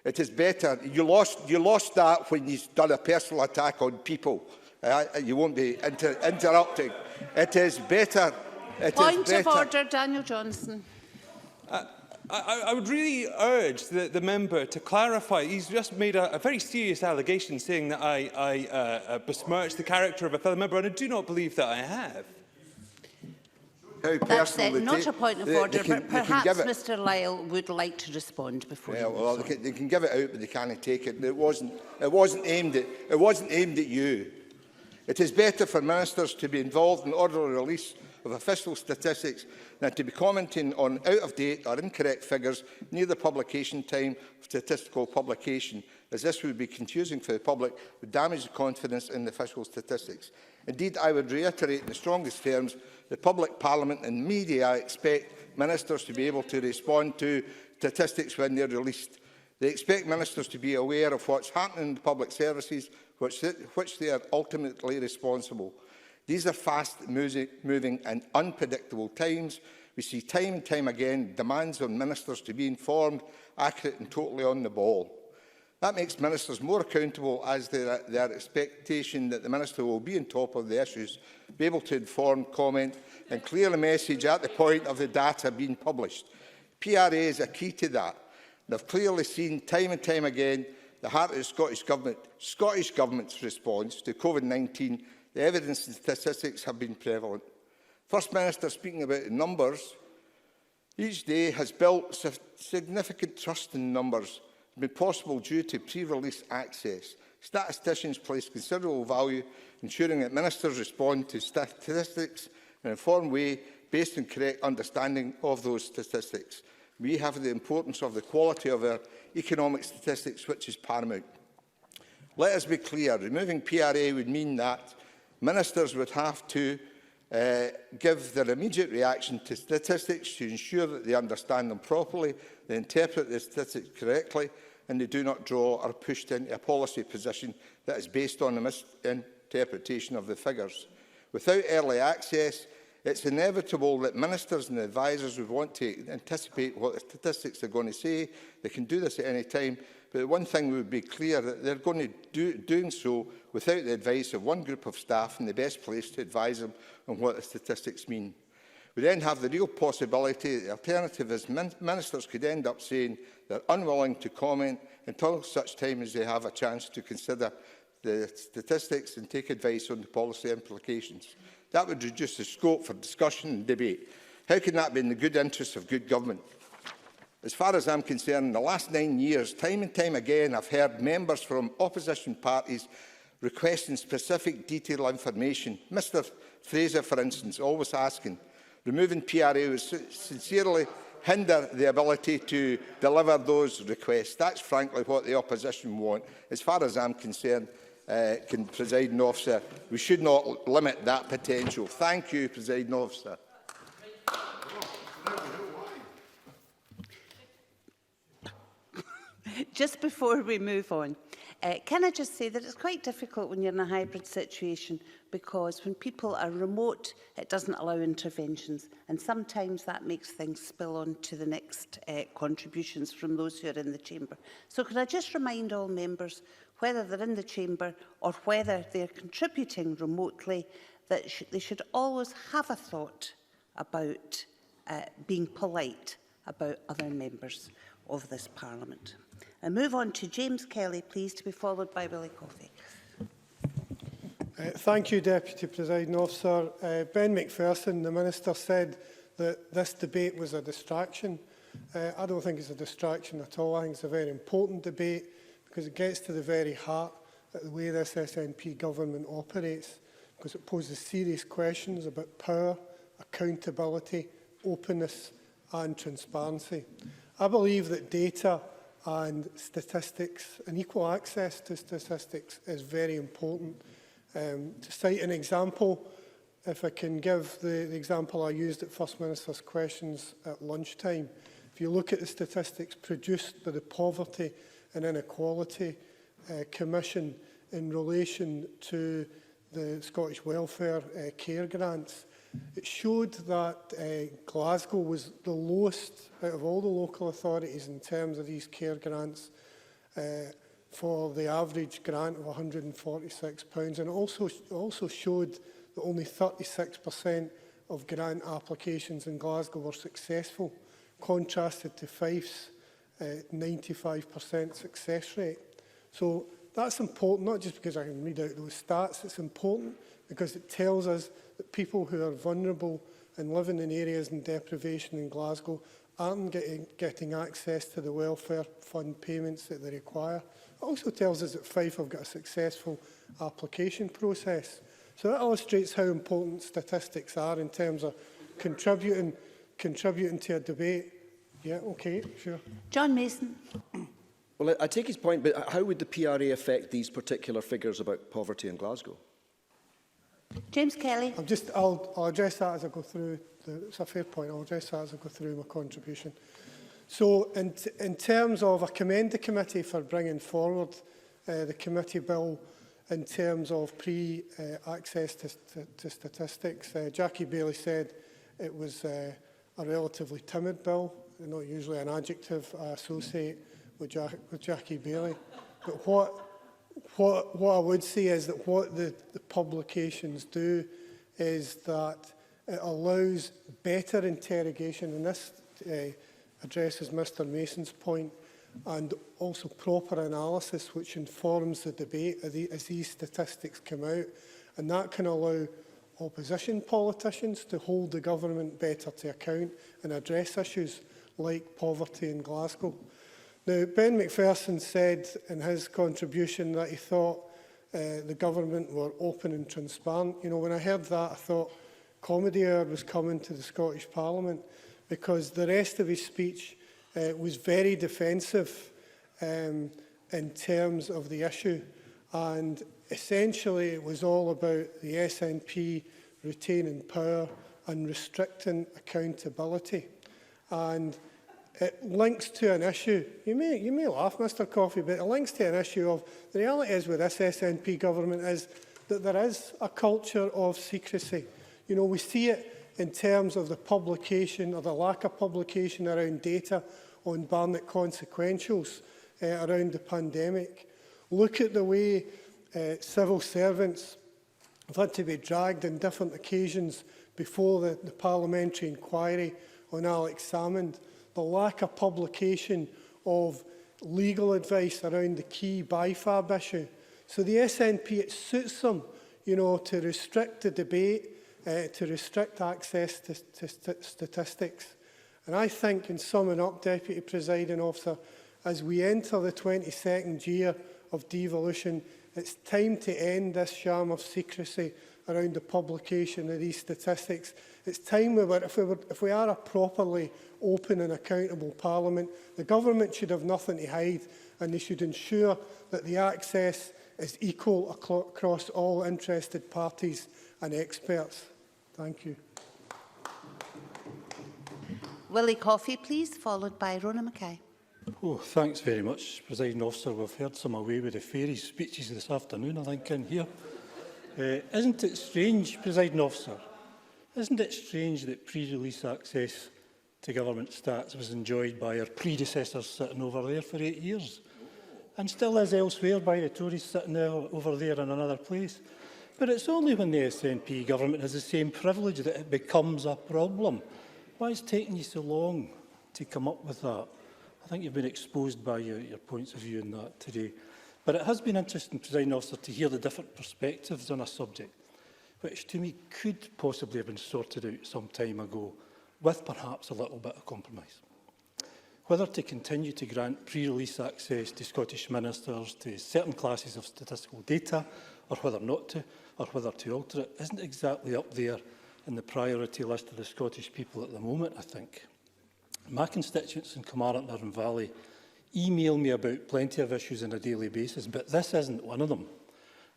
It is better. You lost that when you've done a personal attack on people. You won't be interrupting. It is better. Point of order, Daniel Johnson. I would really urge the member to clarify. He's just made a very serious allegation saying that I besmirch the character of a fellow member, and I do not believe that I have. That's not a point of order, but perhaps Mr Lyle would like to respond before. Well, they can give it out, but they can't take it. It wasn't aimed at you. It is better for ministers to be involved in the orderly release of official statistics than to be commenting on out-of-date or incorrect figures near the publication time of statistical publication, as this would be confusing for the public, would damage the confidence in the official statistics. Indeed, I would reiterate in the strongest terms the public, parliament and media expect ministers to be able to respond to statistics when they are released. They expect ministers to be aware of what's happening in the public services, which they are ultimately responsible. These are fast-moving and unpredictable times. We see time and time again demands on ministers to be informed, accurate and totally on the ball. That makes ministers more accountable, as their expectation that the minister will be on top of the issues, be able to inform, comment and clear the message at the point of the data being published. PRA is a key to that. And I've clearly seen time and time again the heart of the Scottish Government's response to COVID-19. The evidence and statistics have been prevalent. First Minister, speaking about the numbers, each day has built significant trust in numbers. It's been possible due to pre-release access. Statisticians place considerable value ensuring that ministers respond to statistics in an informed way based on correct understanding of those statistics. We have the importance of the quality of our economic statistics, which is paramount. Let us be clear, removing PRA would mean that ministers would have to give their immediate reaction to statistics to ensure that they understand them properly, they interpret the statistics correctly, and they do not draw or push into a policy position that is based on a misinterpretation of the figures. Without early access, it's inevitable that ministers and advisers would want to anticipate what the statistics are going to say. They can do this at any time, but one thing would be clear that they're going to doing so without the advice of one group of staff in the best place to advise them on what the statistics mean. We then have the real possibility, the alternative is ministers could end up saying they're unwilling to comment until such time as they have a chance to consider the statistics and take advice on the policy implications. That would reduce the scope for discussion and debate. How can that be in the good interests of good government? As far as I'm concerned, in the last 9 years, time and time again, I've heard members from opposition parties requesting specific detailed information. Mr Fraser, for instance, always asking. Removing PRA would sincerely hinder the ability to deliver those requests. That's frankly what the opposition want. As far as I'm concerned, Presiding Officer, we should not limit that potential. Thank you, Presiding Officer. Just before we move on, can I just say that it's quite difficult when you're in a hybrid situation, because when people are remote, it doesn't allow interventions, and sometimes that makes things spill on to the next contributions from those who are in the chamber. So could I just remind all members, whether they're in the chamber or whether they're contributing remotely, that they should always have a thought about being polite about other members of this Parliament. And move on to James Kelly, please, to be followed by Willie Coffey. Thank you, Deputy Presiding Officer. Ben McPherson, the Minister, said that this debate was a distraction. I don't think it's a distraction at all. I think it's a very important debate because it gets to the very heart of the way this SNP government operates, because it poses serious questions about power, accountability, openness and transparency. I believe that data and statistics and equal access to statistics is very important. To cite an example, if I can give the example I used at First Minister's questions at lunchtime, if you look at the statistics produced by the Poverty and Inequality Commission in relation to the Scottish Welfare Care Grants. It showed that Glasgow was the lowest out of all the local authorities in terms of these care grants for the average grant of £146. And it also showed that only 36% of grant applications in Glasgow were successful, contrasted to Fife's 95% success rate. So that's important, not just because I can read out those stats, it's important because it tells us that people who are vulnerable and living in areas in deprivation in Glasgow aren't getting access to the welfare fund payments that they require. It also tells us that Fife have got a successful application process. So that illustrates how important statistics are in terms of contributing to a debate. Yeah, okay, sure. John Mason. Well, I take his point, but how would the PRA affect these particular figures about poverty in Glasgow? James Kelly. I'll address that as I go through. It's a fair point. I'll address that as I go through my contribution. So in terms of, I commend the committee for bringing forward the committee bill in terms of access to statistics. Jackie Bailey said it was a relatively timid bill, not usually an adjective I associate with Jackie Bailey. But what I would say is that what the publications do is that it allows better interrogation, and this addresses Mr Mason's point, and also proper analysis which informs the debate as these statistics come out. And that can allow opposition politicians to hold the government better to account and address issues like poverty in Glasgow. Now, Ben McPherson said in his contribution that he thought the government were open and transparent. You know, when I heard that, I thought comedy hour was coming to the Scottish Parliament, because the rest of his speech was very defensive in terms of the issue. And essentially, it was all about the SNP retaining power and restricting accountability. And it links to an issue. You may laugh, Mr Coffey, but it links to an issue of the reality is with this SNP government is that there is a culture of secrecy. You know, we see it in terms of the publication or the lack of publication around data on Barnett consequentials around the pandemic. Look at the way civil servants have had to be dragged on different occasions before the parliamentary inquiry on Alex Salmond. The lack of publication of legal advice around the key BIFAB issue. So the SNP, it suits them, you know, to restrict the debate, to restrict access to statistics. And I think, in summing up, Deputy Presiding Officer, as we enter the 22nd year of devolution, it's time to end this sham of secrecy around the publication of these statistics. It's time if we are a properly open and accountable Parliament, the government should have nothing to hide, and they should ensure that the access is equal across all interested parties and experts. Thank you. Willie Coffey, please, followed by Rona Mackay. Oh, thanks very much, Presiding Officer. We've heard some away with the fairies speeches this afternoon, I think, in here. Isn't it strange, Presiding Officer, isn't it strange that pre-release access to government stats was enjoyed by our predecessors sitting over there for 8 years, and still is elsewhere by the Tories sitting over there in another place? But it's only when the SNP government has the same privilege that it becomes a problem. Why is it taking you so long to come up with that? I think you've been exposed by your points of view on that today. But it has been interesting, Presiding Officer, to hear the different perspectives on a subject, which to me could possibly have been sorted out some time ago, with perhaps a little bit of compromise. Whether to continue to grant pre-release access to Scottish ministers to certain classes of statistical data, or whether not to, or whether to alter it, isn't exactly up there in the priority list of the Scottish people at the moment, I think. My constituents in Kilmarnock and Irvine Valley email me about plenty of issues on a daily basis, but this isn't one of them.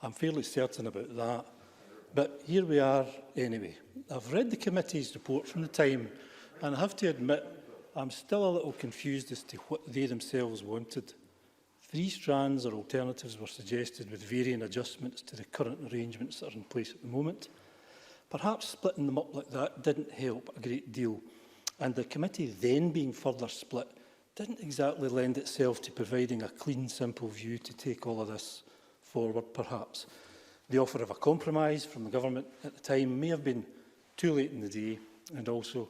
I'm fairly certain about that. But here we are anyway. I've read the committee's report from the time, and I have to admit I'm still a little confused as to what they themselves wanted. 3 strands or alternatives were suggested with varying adjustments to the current arrangements that are in place at the moment. Perhaps splitting them up like that didn't help a great deal, and the committee then being further split didn't exactly lend itself to providing a clean, simple view to take all of this forward, perhaps. The offer of a compromise from the government at the time may have been too late in the day and also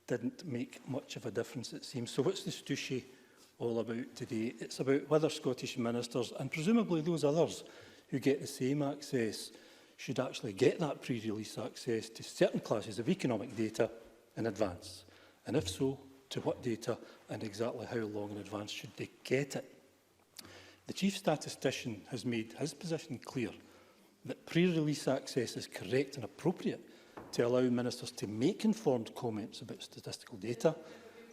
didn't make much of a difference, it seems. So what's the stooshy all about today? It's about whether Scottish ministers, and presumably those others who get the same access, should actually get that pre-release access to certain classes of economic data in advance. And if so, to what data and exactly how long in advance should they get it? The Chief Statistician has made his position clear that pre-release access is correct and appropriate to allow ministers to make informed comments about statistical data,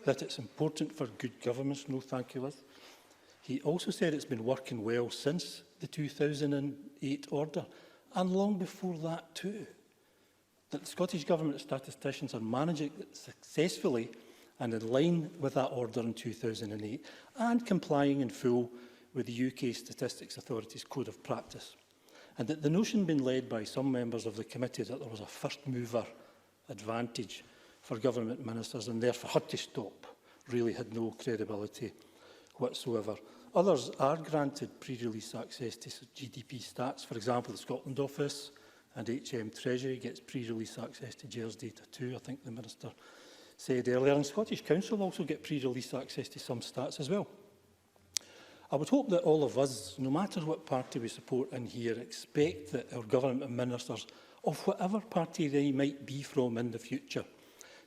that it's important for good governance. No, thank you, Liz. He also said it's been working well since the 2008 order, and long before that too, that the Scottish Government statisticians are managing it successfully and in line with that order in 2008, and complying in full with the UK Statistics Authority's Code of Practice. And that the notion being led by some members of the committee that there was a first-mover advantage for government ministers and therefore had to stop really had no credibility whatsoever. Others are granted pre-release access to GDP stats. For example, the Scotland Office and HM Treasury gets pre-release access to GERS data too, I think the Minister said earlier. And Scottish Council also get pre-release access to some stats as well. I would hope that all of us, no matter what party we support in here, expect that our government ministers, of whatever party they might be from in the future,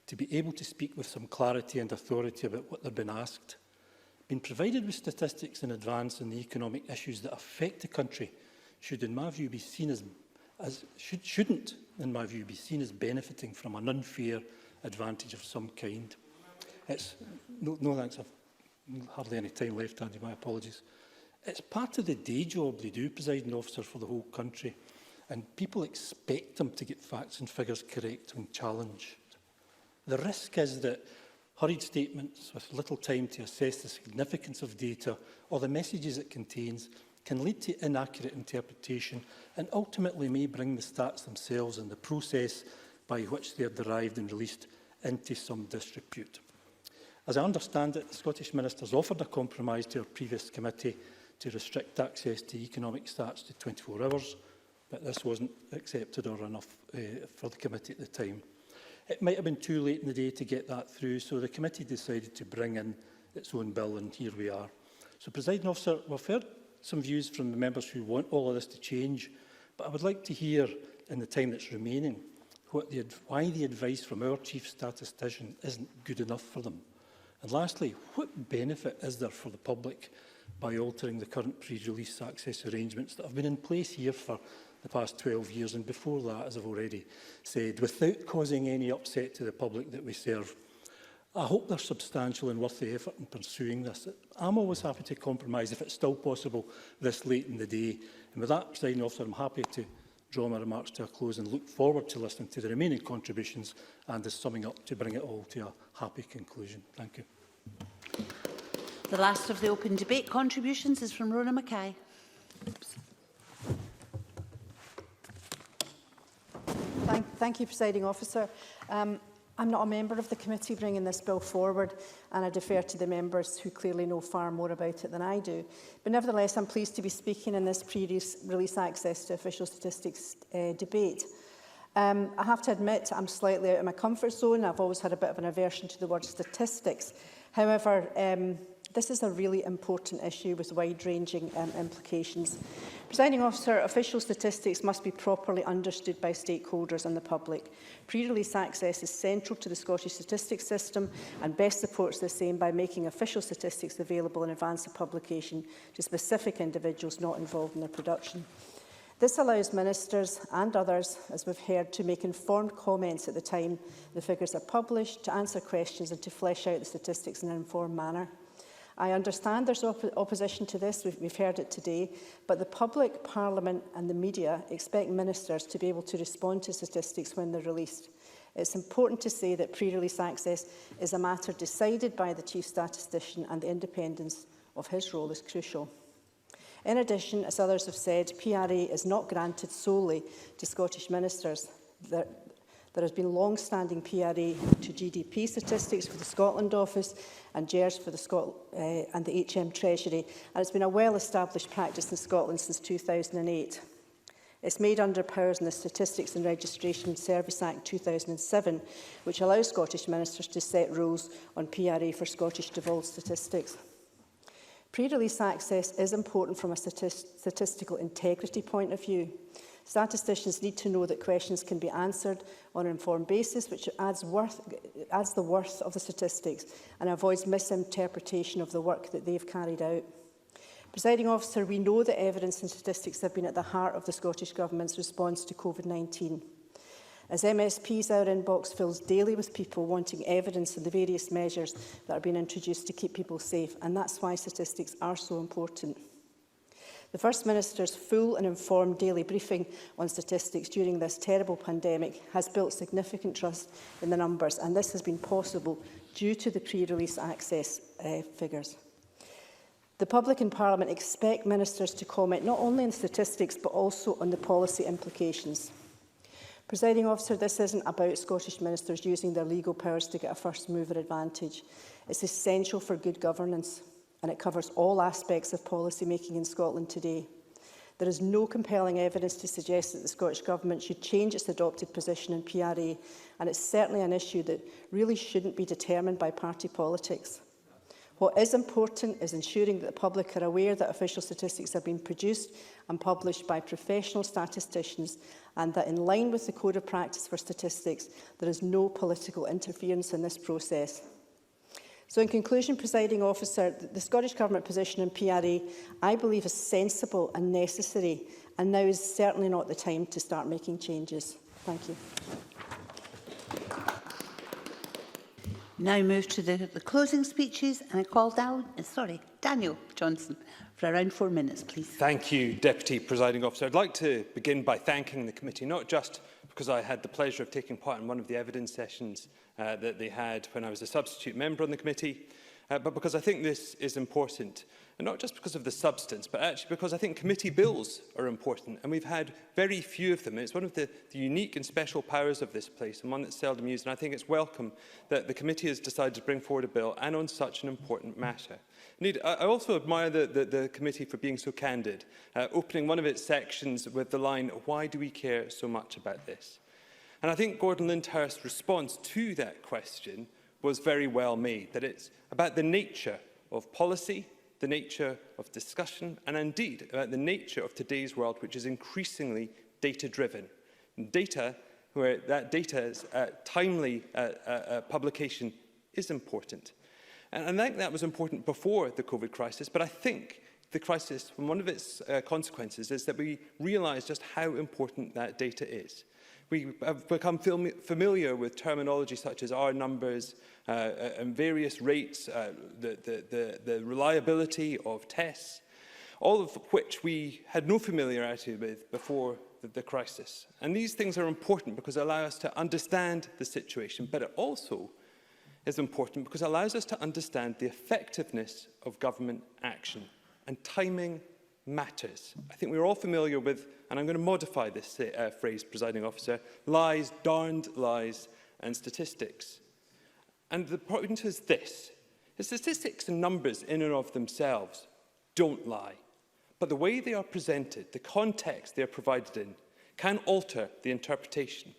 to be able to speak with some clarity and authority about what they're being asked. Being provided with statistics in advance on the economic issues that affect the country should, in my view, be seen shouldn't, in my view, be seen as benefiting from an unfair advantage of some kind. It's no thanks. I've hardly any time left, Andy. My apologies. It's part of the day job they do, presiding officer, for the whole country, and people expect them to get facts and figures correct when challenged. The risk is that hurried statements with little time to assess the significance of data or the messages it contains can lead to inaccurate interpretation and ultimately may bring the stats themselves and the process by which they are derived and released into some disrepute. As I understand it, the Scottish ministers offered a compromise to our previous committee to restrict access to economic stats to 24 hours, but this wasn't accepted or enough for the committee at the time. It might have been too late in the day to get that through, so the committee decided to bring in its own bill, and here we are. So, Presiding Officer, we've heard some views from the members who want all of this to change, but I would like to hear, in the time that's remaining, why the advice from our Chief Statistician isn't good enough for them. And lastly, what benefit is there for the public by altering the current pre-release access arrangements that have been in place here for the past 12 years and before that, as I've already said, without causing any upset to the public that we serve? I hope they're substantial and worth the effort in pursuing this. I'm always happy to compromise if it's still possible this late in the day. And with that, Presiding Officer, I'm happy to draw my remarks to a close and look forward to listening to the remaining contributions and the summing up to bring it all to a happy conclusion. Thank you. The last of the open debate contributions is from Rona Mackay. Thank you, Presiding Officer. I'm not a member of the committee bringing this bill forward, and I defer to the members who clearly know far more about it than I do. But nevertheless, I'm pleased to be speaking in this pre-release access to official statistics debate. I have to admit I'm slightly out of my comfort zone. I've always had a bit of an aversion to the word statistics. However, this is a really important issue with wide-ranging implications. Presiding Officer, official statistics must be properly understood by stakeholders and the public. Pre-release access is central to the Scottish statistics system and best supports the same by making official statistics available in advance of publication to specific individuals not involved in their production. This allows ministers and others, as we've heard, to make informed comments at the time the figures are published, to answer questions and to flesh out the statistics in an informed manner. I understand there's opposition to this, we've heard it today, but the public, Parliament and the media expect ministers to be able to respond to statistics when they're released. It's important to say that pre-release access is a matter decided by the Chief Statistician and the independence of his role is crucial. In addition, as others have said, PRA is not granted solely to Scottish ministers. There has been long-standing PRA to GDP statistics for the Scotland Office and GERS for the and the HM Treasury, and it's been a well-established practice in Scotland since 2008. It's made under powers in the Statistics and Registration Service Act 2007, which allows Scottish ministers to set rules on PRA for Scottish divulged statistics. Pre-release access is important from a statistical integrity point of view. Statisticians need to know that questions can be answered on an informed basis, which adds the worth of the statistics and avoids misinterpretation of the work that they've carried out. Presiding Officer, we know that evidence and statistics have been at the heart of the Scottish Government's response to COVID-19. As MSPs, our inbox fills daily with people wanting evidence of the various measures that are being introduced to keep people safe, and that's why statistics are so important. The First Minister's full and informed daily briefing on statistics during this terrible pandemic has built significant trust in the numbers, and this has been possible due to the pre-release access figures. The public and Parliament expect ministers to comment not only on statistics but also on the policy implications. Presiding Officer, this isn't about Scottish ministers using their legal powers to get a first mover advantage. It's essential for good governance, and it covers all aspects of policy making in Scotland today. There is no compelling evidence to suggest that the Scottish Government should change its adopted position in PRA, and it's certainly an issue that really shouldn't be determined by party politics. What is important is ensuring that the public are aware that official statistics have been produced and published by professional statisticians, and that in line with the Code of Practice for Statistics, there is no political interference in this process. So in conclusion, Presiding Officer, the Scottish Government position in PRA, I believe, is sensible and necessary, and now is certainly not the time to start making changes. Thank you. Now move to the closing speeches, and I call down, Daniel Johnson for around 4 minutes, please. Thank you, Deputy Presiding Officer. I'd like to begin by thanking the committee, not just because I had the pleasure of taking part in one of the evidence sessions that they had when I was a substitute member on the committee, but because I think this is important. And not just because of the substance, but actually because I think committee bills are important, and we've had very few of them. It's one of the unique and special powers of this place, and one that's seldom used, and I think it's welcome that the committee has decided to bring forward a bill, and on such an important matter. Indeed, I also admire the committee for being so candid, opening one of its sections with the line, "Why do we care so much about this?" And I think Gordon Lyndhurst's response to that question was very well made, that it's about the nature of policy, the nature of discussion, and indeed about the nature of today's world, which is increasingly data-driven. Data, where that data's timely publication is important. And I think that was important before the COVID crisis, but I think the crisis, one of its consequences, is that we realise just how important that data is. We have become familiar with terminology such as R numbers and various rates, the reliability of tests, all of which we had no familiarity with before the crisis. And these things are important because they allow us to understand the situation, but it also is important because it allows us to understand the effectiveness of government action, and timing matters. I think we're all familiar with, and I'm going to modify this phrase, Presiding Officer, lies, darned lies, and statistics. And the point is this: the statistics and numbers in and of themselves don't lie, but the way they are presented, the context they are provided in, can alter the interpretation.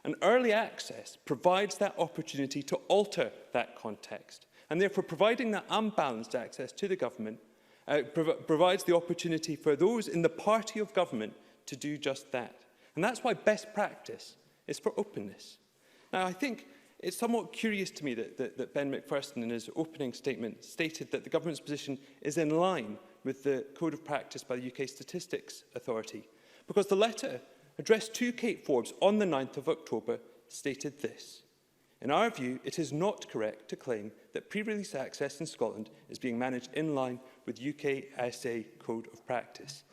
And early access provides that opportunity to alter that context, and therefore providing that unbalanced access to the government provides the opportunity for those in the party of government to do just that. And that's why best practice is for openness. Now, I think it's somewhat curious to me that Ben McPherson in his opening statement stated that the government's position is in line with the Code of Practice by the UK Statistics Authority, because the letter addressed to Kate Forbes on the 9th of October stated this: "In our view, it is not correct to claim that pre-release access in Scotland is being managed in line with UKSA Code of Practice."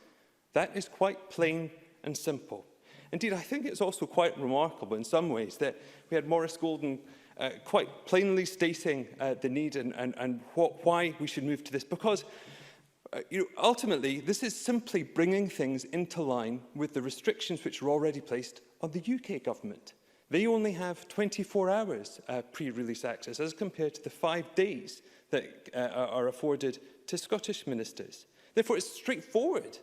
That is quite plain and simple. Indeed, I think it's also quite remarkable in some ways that we had Maurice Golden quite plainly stating the need and why we should move to this, because Ultimately, this is simply bringing things into line with the restrictions which are already placed on the UK government. They only have 24 hours pre-release access as compared to the 5 days that are afforded to Scottish ministers. Therefore, it's straightforward.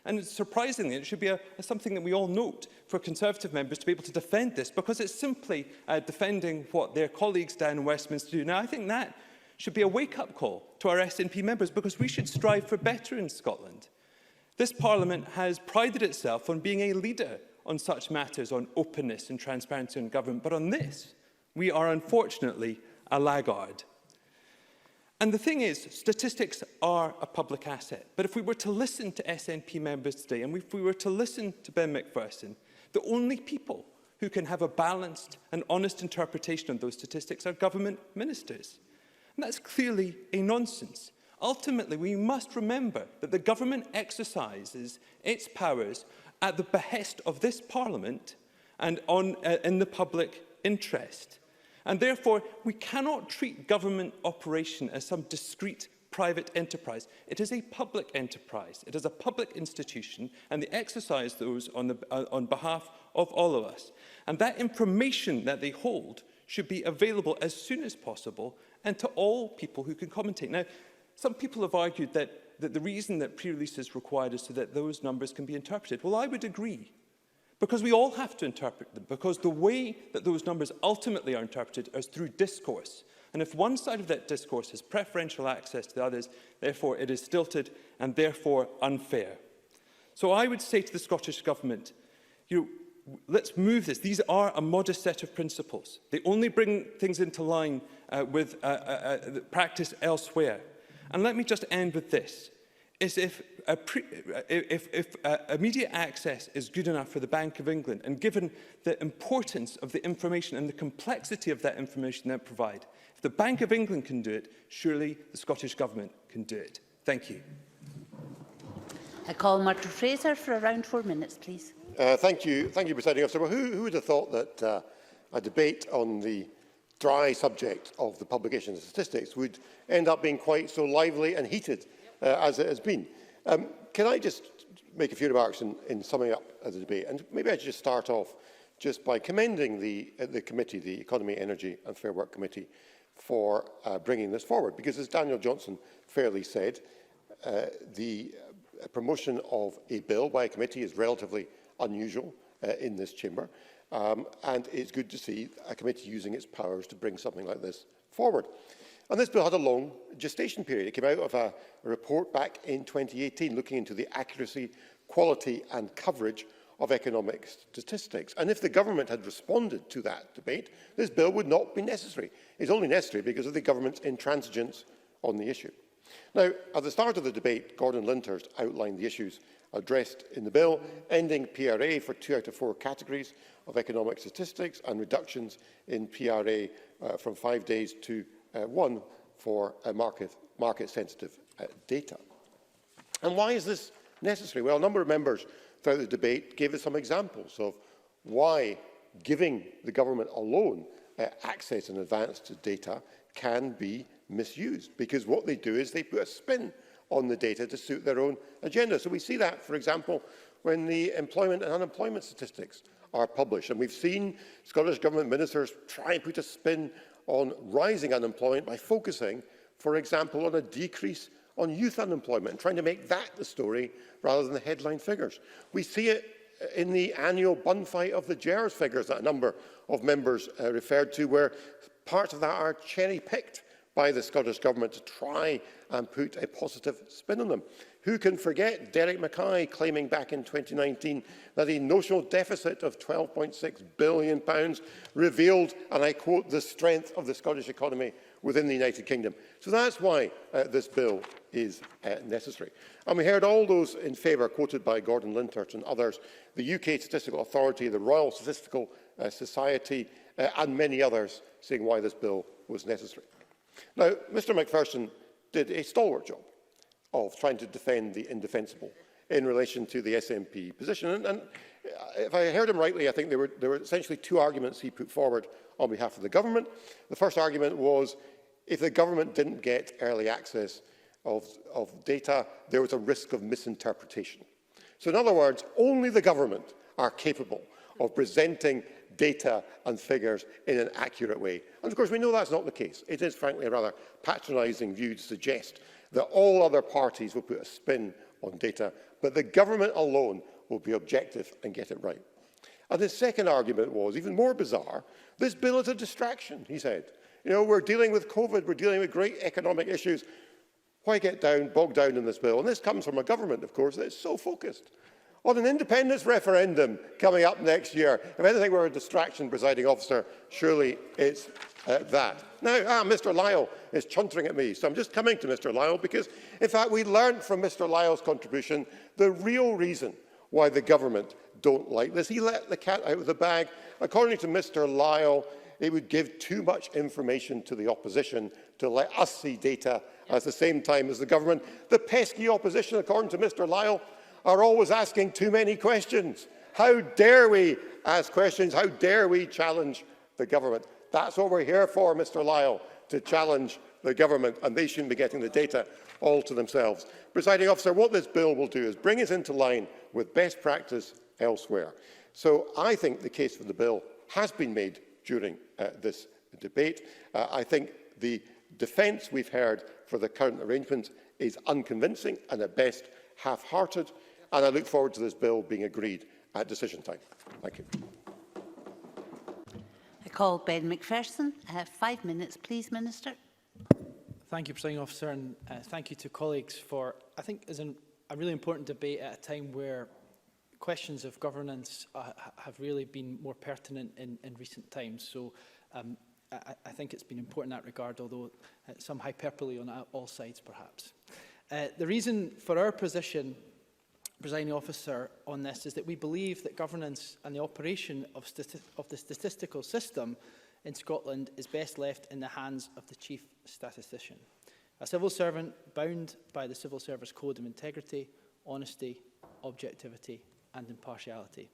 And surprisingly, it should be something that we all note for Conservative members to be able to defend this, because it's simply defending what their colleagues down in Westminster do. Now, I think that should be a wake-up call to our SNP members, because we should strive for better in Scotland. This Parliament has prided itself on being a leader on such matters, on openness and transparency in government, but on this, we are unfortunately a laggard. And the thing is, statistics are a public asset. But if we were to listen to SNP members today, and if we were to listen to Ben Macpherson, the only people who can have a balanced and honest interpretation of those statistics are government ministers. And that's clearly a nonsense. Ultimately, we must remember that the government exercises its powers at the behest of this Parliament and in the public interest. And therefore, we cannot treat government operation as some discrete private enterprise. It is a public enterprise. It is a public institution, and they exercise those on behalf of all of us. And that information that they hold should be available as soon as possible and to all people who can commentate. Now, some people have argued that the reason that pre-release is required is so that those numbers can be interpreted. Well, I would agree, because we all have to interpret them, because the way that those numbers ultimately are interpreted is through discourse. And if one side of that discourse has preferential access to the others, therefore it is stilted and therefore unfair. So I would say to the Scottish Government, let's move this. These are a modest set of principles. They only bring things into line with practice elsewhere. And let me just end with this. Is if immediate access is good enough for the Bank of England, and given the importance of the information and the complexity of that information they provide, if the Bank of England can do it, surely the Scottish Government can do it. Thank you. I call Murdo Fraser for around 4 minutes, please. Thank you, Presiding Officer. Well, who would have thought that a debate on the dry subject of the publication of statistics would end up being quite so lively and heated as it has been? Can I just make a few remarks in summing up the debate? And maybe I should just start off just by commending the committee, the Economy, Energy and Fair Work Committee, for bringing this forward. Because as Daniel Johnson fairly said, the promotion of a bill by a committee is relatively unusual in this chamber. And it's good to see a committee using its powers to bring something like this forward. And this bill had a long gestation period. It came out of a report back in 2018 looking into the accuracy, quality and coverage of economic statistics. And if the government had responded to that debate, this bill would not be necessary. It's only necessary because of the government's intransigence on the issue. Now, at the start of the debate, Gordon Lyndhurst outlined the issues addressed in the bill, ending PRA for 2 out of 4 categories of economic statistics and reductions in PRA from 5 days to 1 for market-sensitive data. And why is this necessary? Well, a number of members throughout the debate gave us some examples of why giving the government alone access in advance to data can be misused, because what they do is they put a spin on the data to suit their own agenda. So we see that, for example, when the employment and unemployment statistics are published. And we've seen Scottish Government ministers try and put a spin on rising unemployment by focusing, for example, on a decrease on youth unemployment and trying to make that the story rather than the headline figures. We see it in the annual bun fight of the GERS figures that a number of members referred to, where parts of that are cherry-picked by the Scottish Government to try and put a positive spin on them. Who can forget Derek Mackay claiming back in 2019 that a notional deficit of £12.6 billion revealed, and I quote, the strength of the Scottish economy within the United Kingdom. So that's why this bill is necessary. And we heard all those in favour, quoted by Gordon Lyndhurst and others, the UK Statistical Authority, the Royal Statistical Society, and many others saying why this bill was necessary. Now, Mr Macpherson did a stalwart job of trying to defend the indefensible in relation to the SNP position. And if I heard him rightly, I think there were essentially 2 arguments he put forward on behalf of the government. The first argument was if the government didn't get early access, of data, there was a risk of misinterpretation. So in other words, only the government are capable of presenting data and figures in an accurate way. And of course, we know that's not the case. It is frankly a rather patronising view to suggest that all other parties will put a spin on data, but the government alone will be objective and get it right. And his second argument was, even more bizarre, this bill is a distraction, he said. You know, we're dealing with COVID, we're dealing with great economic issues. Why get bogged down in this bill? And this comes from a government, of course, that is so focused on an independence referendum coming up next year. If anything were a distraction, presiding officer, surely it's that. Now, Mr Lyle is chuntering at me, so I'm just coming to Mr Lyle because, in fact, we learned from Mr Lyle's contribution the real reason why the government don't like this. He let the cat out of the bag. According to Mr Lyle, it would give too much information to the opposition to let us see data at the same time as the government. The pesky opposition, according to Mr Lyle, are always asking too many questions. How dare we ask questions? How dare we challenge the government? That's what we're here for, Mr Lyle, to challenge the government, and they shouldn't be getting the data all to themselves. Presiding officer, what this bill will do is bring us into line with best practice elsewhere. So I think the case for the bill has been made during this debate. I think the defence we've heard for the current arrangement is unconvincing and at best half-hearted, and I look forward to this bill being agreed at decision time. Thank you. I call Ben McPherson. 5 minutes, please, Minister. Thank you, Presiding Officer, and thank you to colleagues for, I think, is a really important debate at a time where questions of governance have really been more pertinent in recent times. So I think it's been important in that regard, although some hyperbole on all sides, perhaps. The reason for our position, Presiding Officer, on this is that we believe that governance and the operation of the statistical system in Scotland is best left in the hands of the Chief Statistician, a civil servant bound by the Civil Service Code of Integrity, Honesty, Objectivity and Impartiality.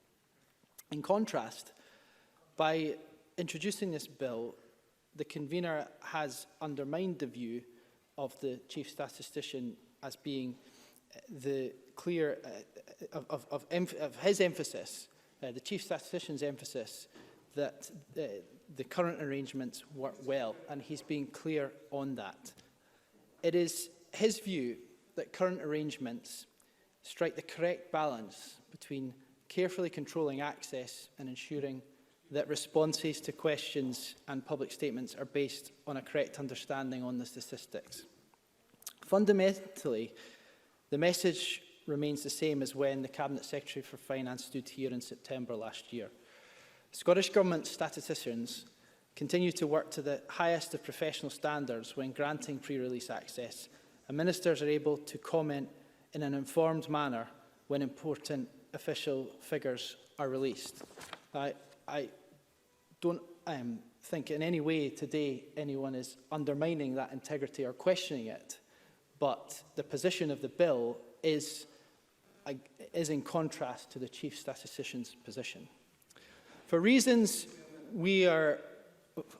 In contrast, by introducing this bill, the convener has undermined the view of the Chief Statistician as being the clear of his emphasis, the Chief Statistician's emphasis, that the current arrangements work well, and he's being clear on that. It is his view that current arrangements strike the correct balance between carefully controlling access and ensuring that responses to questions and public statements are based on a correct understanding on the statistics. Fundamentally, the message remains the same as when the Cabinet Secretary for Finance stood here in September last year. Scottish Government statisticians continue to work to the highest of professional standards when granting pre-release access, and ministers are able to comment in an informed manner when important official figures are released. I don't think in any way today anyone is undermining that integrity or questioning it, but the position of the bill is in contrast to the Chief Statistician's position. For reasons we are...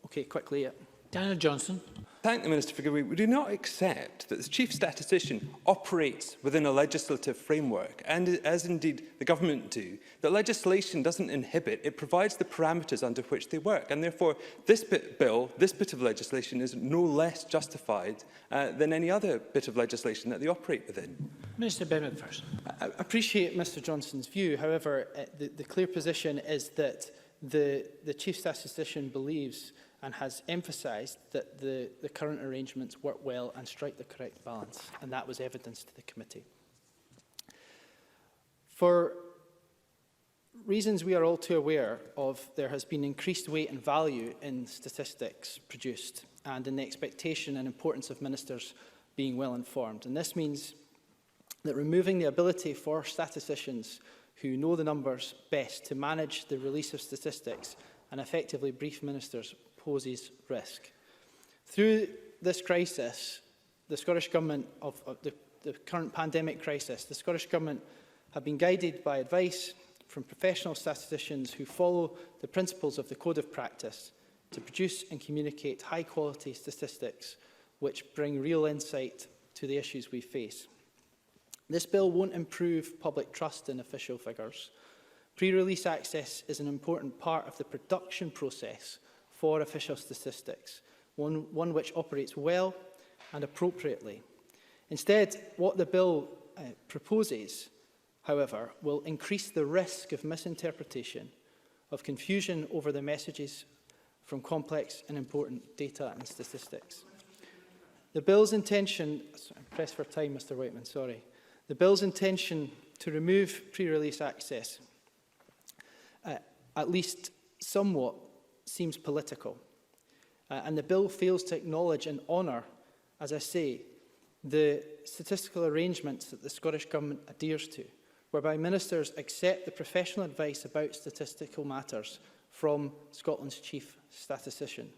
Okay, quickly. Daniel Johnson. Thank the Minister for giving. We do not accept that the Chief Statistician operates within a legislative framework, and as indeed the government do, that legislation doesn't inhibit, it provides the parameters under which they work, and therefore this bit of legislation is no less justified than any other bit of legislation that they operate within. Minister Bennett first. I appreciate Mr Johnson's view. However, the clear position is that the Chief Statistician believes and has emphasised that the current arrangements work well and strike the correct balance, and that was evidenced to the committee. For reasons we are all too aware of, there has been increased weight and value in statistics produced and in the expectation and importance of ministers being well informed. And this means that removing the ability for statisticians who know the numbers best to manage the release of statistics and effectively brief ministers poses risk. Through this crisis, the Scottish Government, of the current pandemic crisis, the Scottish Government have been guided by advice from professional statisticians who follow the principles of the Code of Practice to produce and communicate high-quality statistics which bring real insight to the issues we face. This bill won't improve public trust in official figures. Pre-release access is an important part of the production process for official statistics, one which operates well and appropriately. Instead, what the bill proposes, however, will increase the risk of misinterpretation, of confusion over the messages from complex and important data and statistics. The bill's intention, I'm pressed for time, Mr. Whiteman, sorry. The bill's intention to remove pre-release access, at least somewhat, seems political. And the bill fails to acknowledge and honour, as I say, the statistical arrangements that the Scottish Government adheres to, whereby ministers accept the professional advice about statistical matters from Scotland's chief statistician.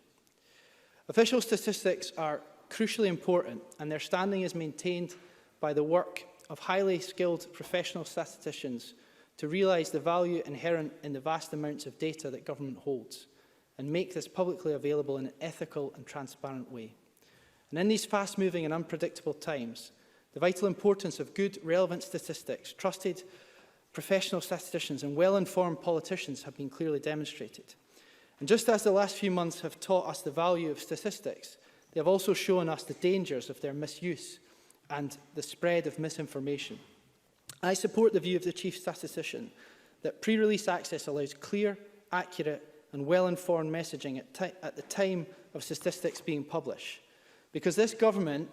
Official statistics are crucially important, and their standing is maintained by the work of highly skilled professional statisticians to realise the value inherent in the vast amounts of data that government holds and make this publicly available in an ethical and transparent way. And in these fast-moving and unpredictable times, the vital importance of good, relevant statistics, trusted professional statisticians and well-informed politicians have been clearly demonstrated. And just as the last few months have taught us the value of statistics, they have also shown us the dangers of their misuse and the spread of misinformation. I support the view of the Chief Statistician that pre-release access allows clear, accurate and well-informed messaging at the time of statistics being published, because this government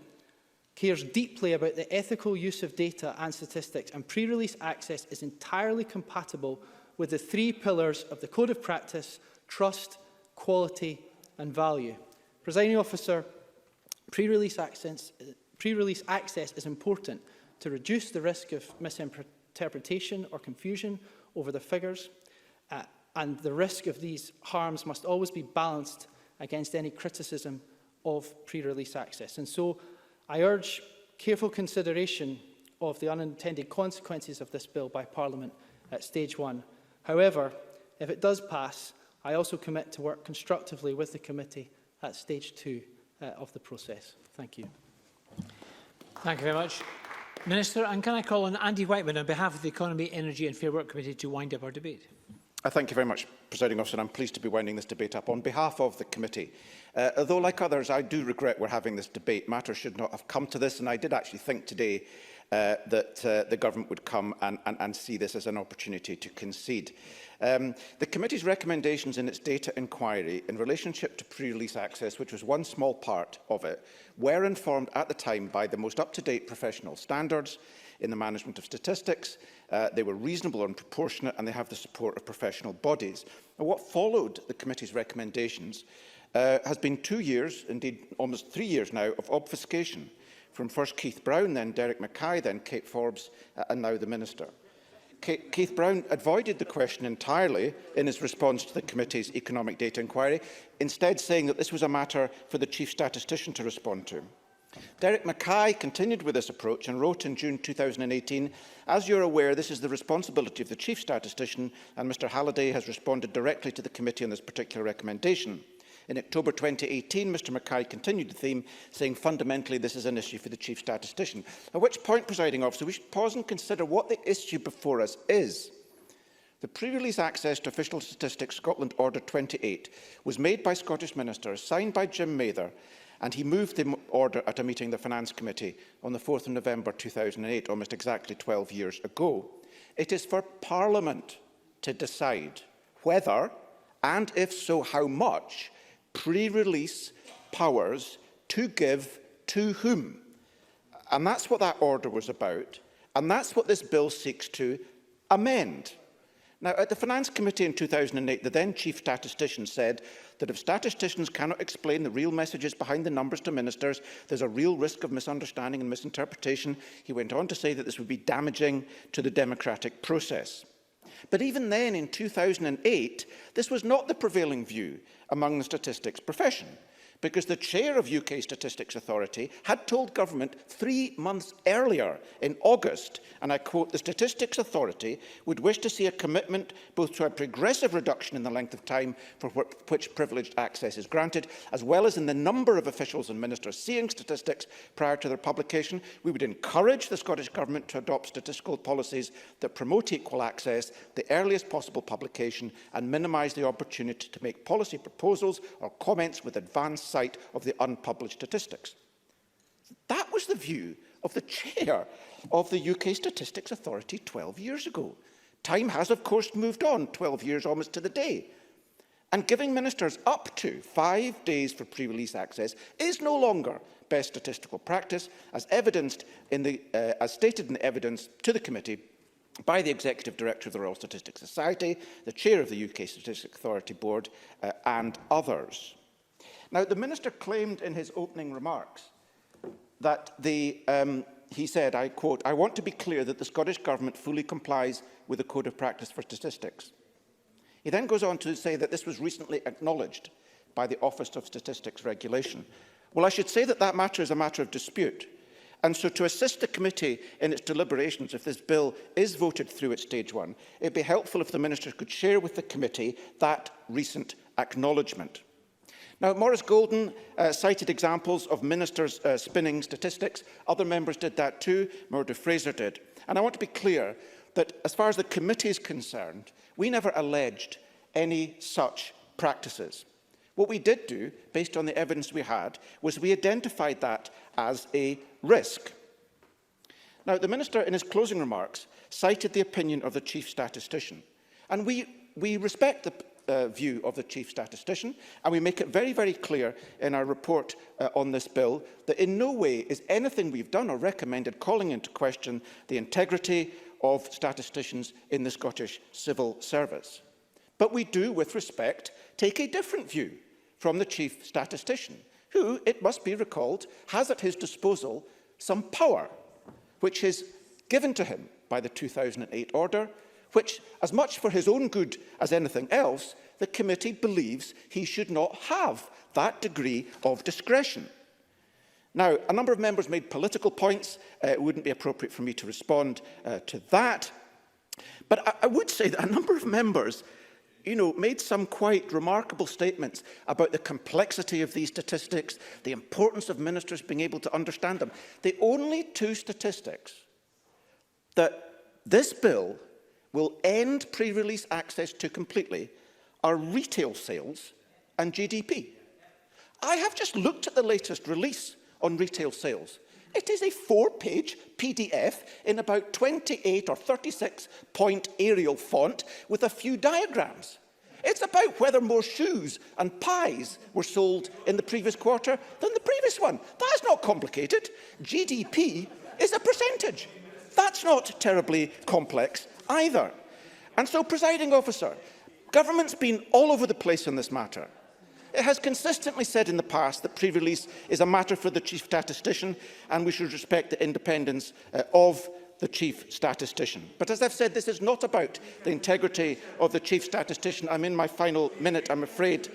cares deeply about the ethical use of data and statistics, and pre-release access is entirely compatible with the three pillars of the Code of Practice: trust, quality and value. Presiding Officer, pre-release access is important to reduce the risk of misinterpretation or confusion over the figures, and the risk of these harms must always be balanced against any criticism of pre-release access. And so I urge careful consideration of the unintended consequences of this bill by Parliament at stage 1. However, if it does pass, I also commit to work constructively with the committee at stage 2 of the process. Thank you. Thank you very much. Minister, and can I call on Andy Whiteman on behalf of the Economy, Energy and Fair Work Committee to wind up our debate? Thank you very much, Presiding Officer. I'm pleased to be winding this debate up on behalf of the committee. Although, like others, I do regret we're having this debate. Matters should not have come to this, and I did actually think today that the government would come and see this as an opportunity to concede. The committee's recommendations in its data inquiry in relationship to pre-release access, which was one small part of it, were informed at the time by the most up-to-date professional standards in the management of statistics. They were reasonable and proportionate, and they have the support of professional bodies. Now, what followed the committee's recommendations has been 2 years, indeed almost 3 years now, of obfuscation from first Keith Brown, then Derek Mackay, then Kate Forbes, and now the Minister. Keith Brown avoided the question entirely in his response to the committee's economic data inquiry, instead saying that this was a matter for the Chief Statistician to respond to. Derek Mackay continued with this approach and wrote in June 2018, "As you're aware, this is the responsibility of the Chief Statistician, and Mr Halliday has responded directly to the committee on this particular recommendation." In October 2018, Mr Mackay continued the theme, saying fundamentally this is an issue for the Chief Statistician. At which point, Presiding Officer, we should pause and consider what the issue before us is. The pre-release access to official statistics Scotland Order 28 was made by Scottish ministers, signed by Jim Mather, and he moved the order at a meeting of the Finance Committee on the 4th of November 2008, almost exactly 12 years ago. It is for Parliament to decide whether, and if so, how much, pre-release powers to give to whom. And that's what that order was about, and that's what this bill seeks to amend. Now, at the Finance Committee in 2008, the then Chief Statistician said that if statisticians cannot explain the real messages behind the numbers to ministers, there's a real risk of misunderstanding and misinterpretation. He went on to say that this would be damaging to the democratic process. But even then, in 2008, this was not the prevailing view among the statistics profession. because the chair of UK Statistics Authority had told government 3 months earlier in August, and I quote, "The Statistics Authority would wish to see a commitment both to a progressive reduction in the length of time for which privileged access is granted, as well as in the number of officials and ministers seeing statistics prior to their publication. We would encourage the Scottish Government to adopt statistical policies that promote equal access, the earliest possible publication, and minimise the opportunity to make policy proposals or comments with advanced sight of the unpublished statistics." That was the view of the chair of the UK Statistics Authority 12 years ago. Time has, of course, moved on, 12 years almost to the day. And giving ministers up to 5 days for pre-release access is no longer best statistical practice, as evidenced in as stated in the evidence to the committee by the Executive Director of the Royal Statistics Society, the Chair of the UK Statistics Authority Board, and others. Now, the Minister claimed in his opening remarks that he said, I quote, "I want to be clear that the Scottish Government fully complies with the Code of Practice for Statistics." He then goes on to say that this was recently acknowledged by the Office of Statistics Regulation. Well, I should say that that matter is a matter of dispute. And so to assist the committee in its deliberations, if this bill is voted through at stage 1, it would be helpful if the Minister could share with the committee that recent acknowledgement. Now, Maurice Golden cited examples of ministers spinning statistics. Other members did that too. Murdo Fraser did. And I want to be clear that as far as the committee is concerned, we never alleged any such practices. What we did do, based on the evidence we had, was we identified that as a risk. Now, the Minister, in his closing remarks, cited the opinion of the Chief Statistician. And we respect the view of the Chief Statistician, and we make it very, very clear in our report on this bill that in no way is anything we've done or recommended calling into question the integrity of statisticians in the Scottish civil service. But we do, with respect, take a different view from the Chief Statistician, who, it must be recalled, has at his disposal some power, which is given to him by the 2008 order, which, as much for his own good as anything else, the committee believes he should not have that degree of discretion. Now, a number of members made political points. It wouldn't be appropriate for me to respond to that. But I would say that a number of members made some quite remarkable statements about the complexity of these statistics, the importance of ministers being able to understand them. The only two statistics that this bill will end pre-release access to completely are retail sales and GDP. I have just looked at the latest release on retail sales. It is a 4-page PDF in about 28 or 36-point Arial font with a few diagrams. It's about whether more shoes and pies were sold in the previous quarter than the previous one. That's not complicated. GDP is a percentage. That's not terribly complex either. And so, presiding officer, government's been all over the place on this matter. It has consistently said in the past that pre-release is a matter for the Chief Statistician and we should respect the independence of the Chief Statistician. But as I've said, this is not about the integrity of the Chief Statistician. I'm in my final minute, I'm afraid.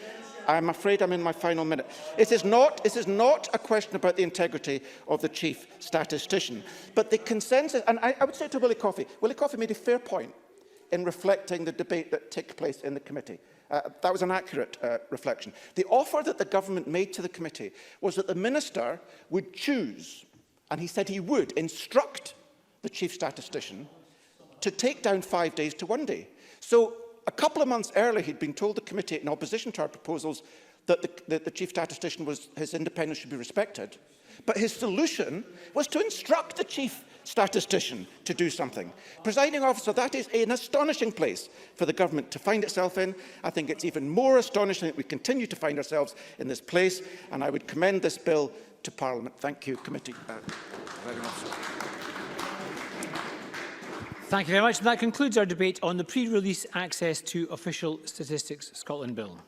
I'm in my final minute. This is not a question about the integrity of the Chief Statistician. But the consensus, and I would say to Willie Coffey made a fair point in reflecting the debate that took place in the committee. That was an accurate reflection. The offer that the government made to the committee was that the minister would choose, and he said he would instruct the Chief Statistician to take down 5 days to 1 day. So a couple of months earlier, he'd been told the committee, in opposition to our proposals, that the Chief Statistician his independence should be respected. But his solution was to instruct the Chief Statistician to do something. Presiding officer, that is an astonishing place for the government to find itself in. I think it's even more astonishing that we continue to find ourselves in this place, and I would commend this bill to Parliament. Thank you, committee. Thank you very much. And that concludes our debate on the pre-release access to Official Statistics Scotland Bill.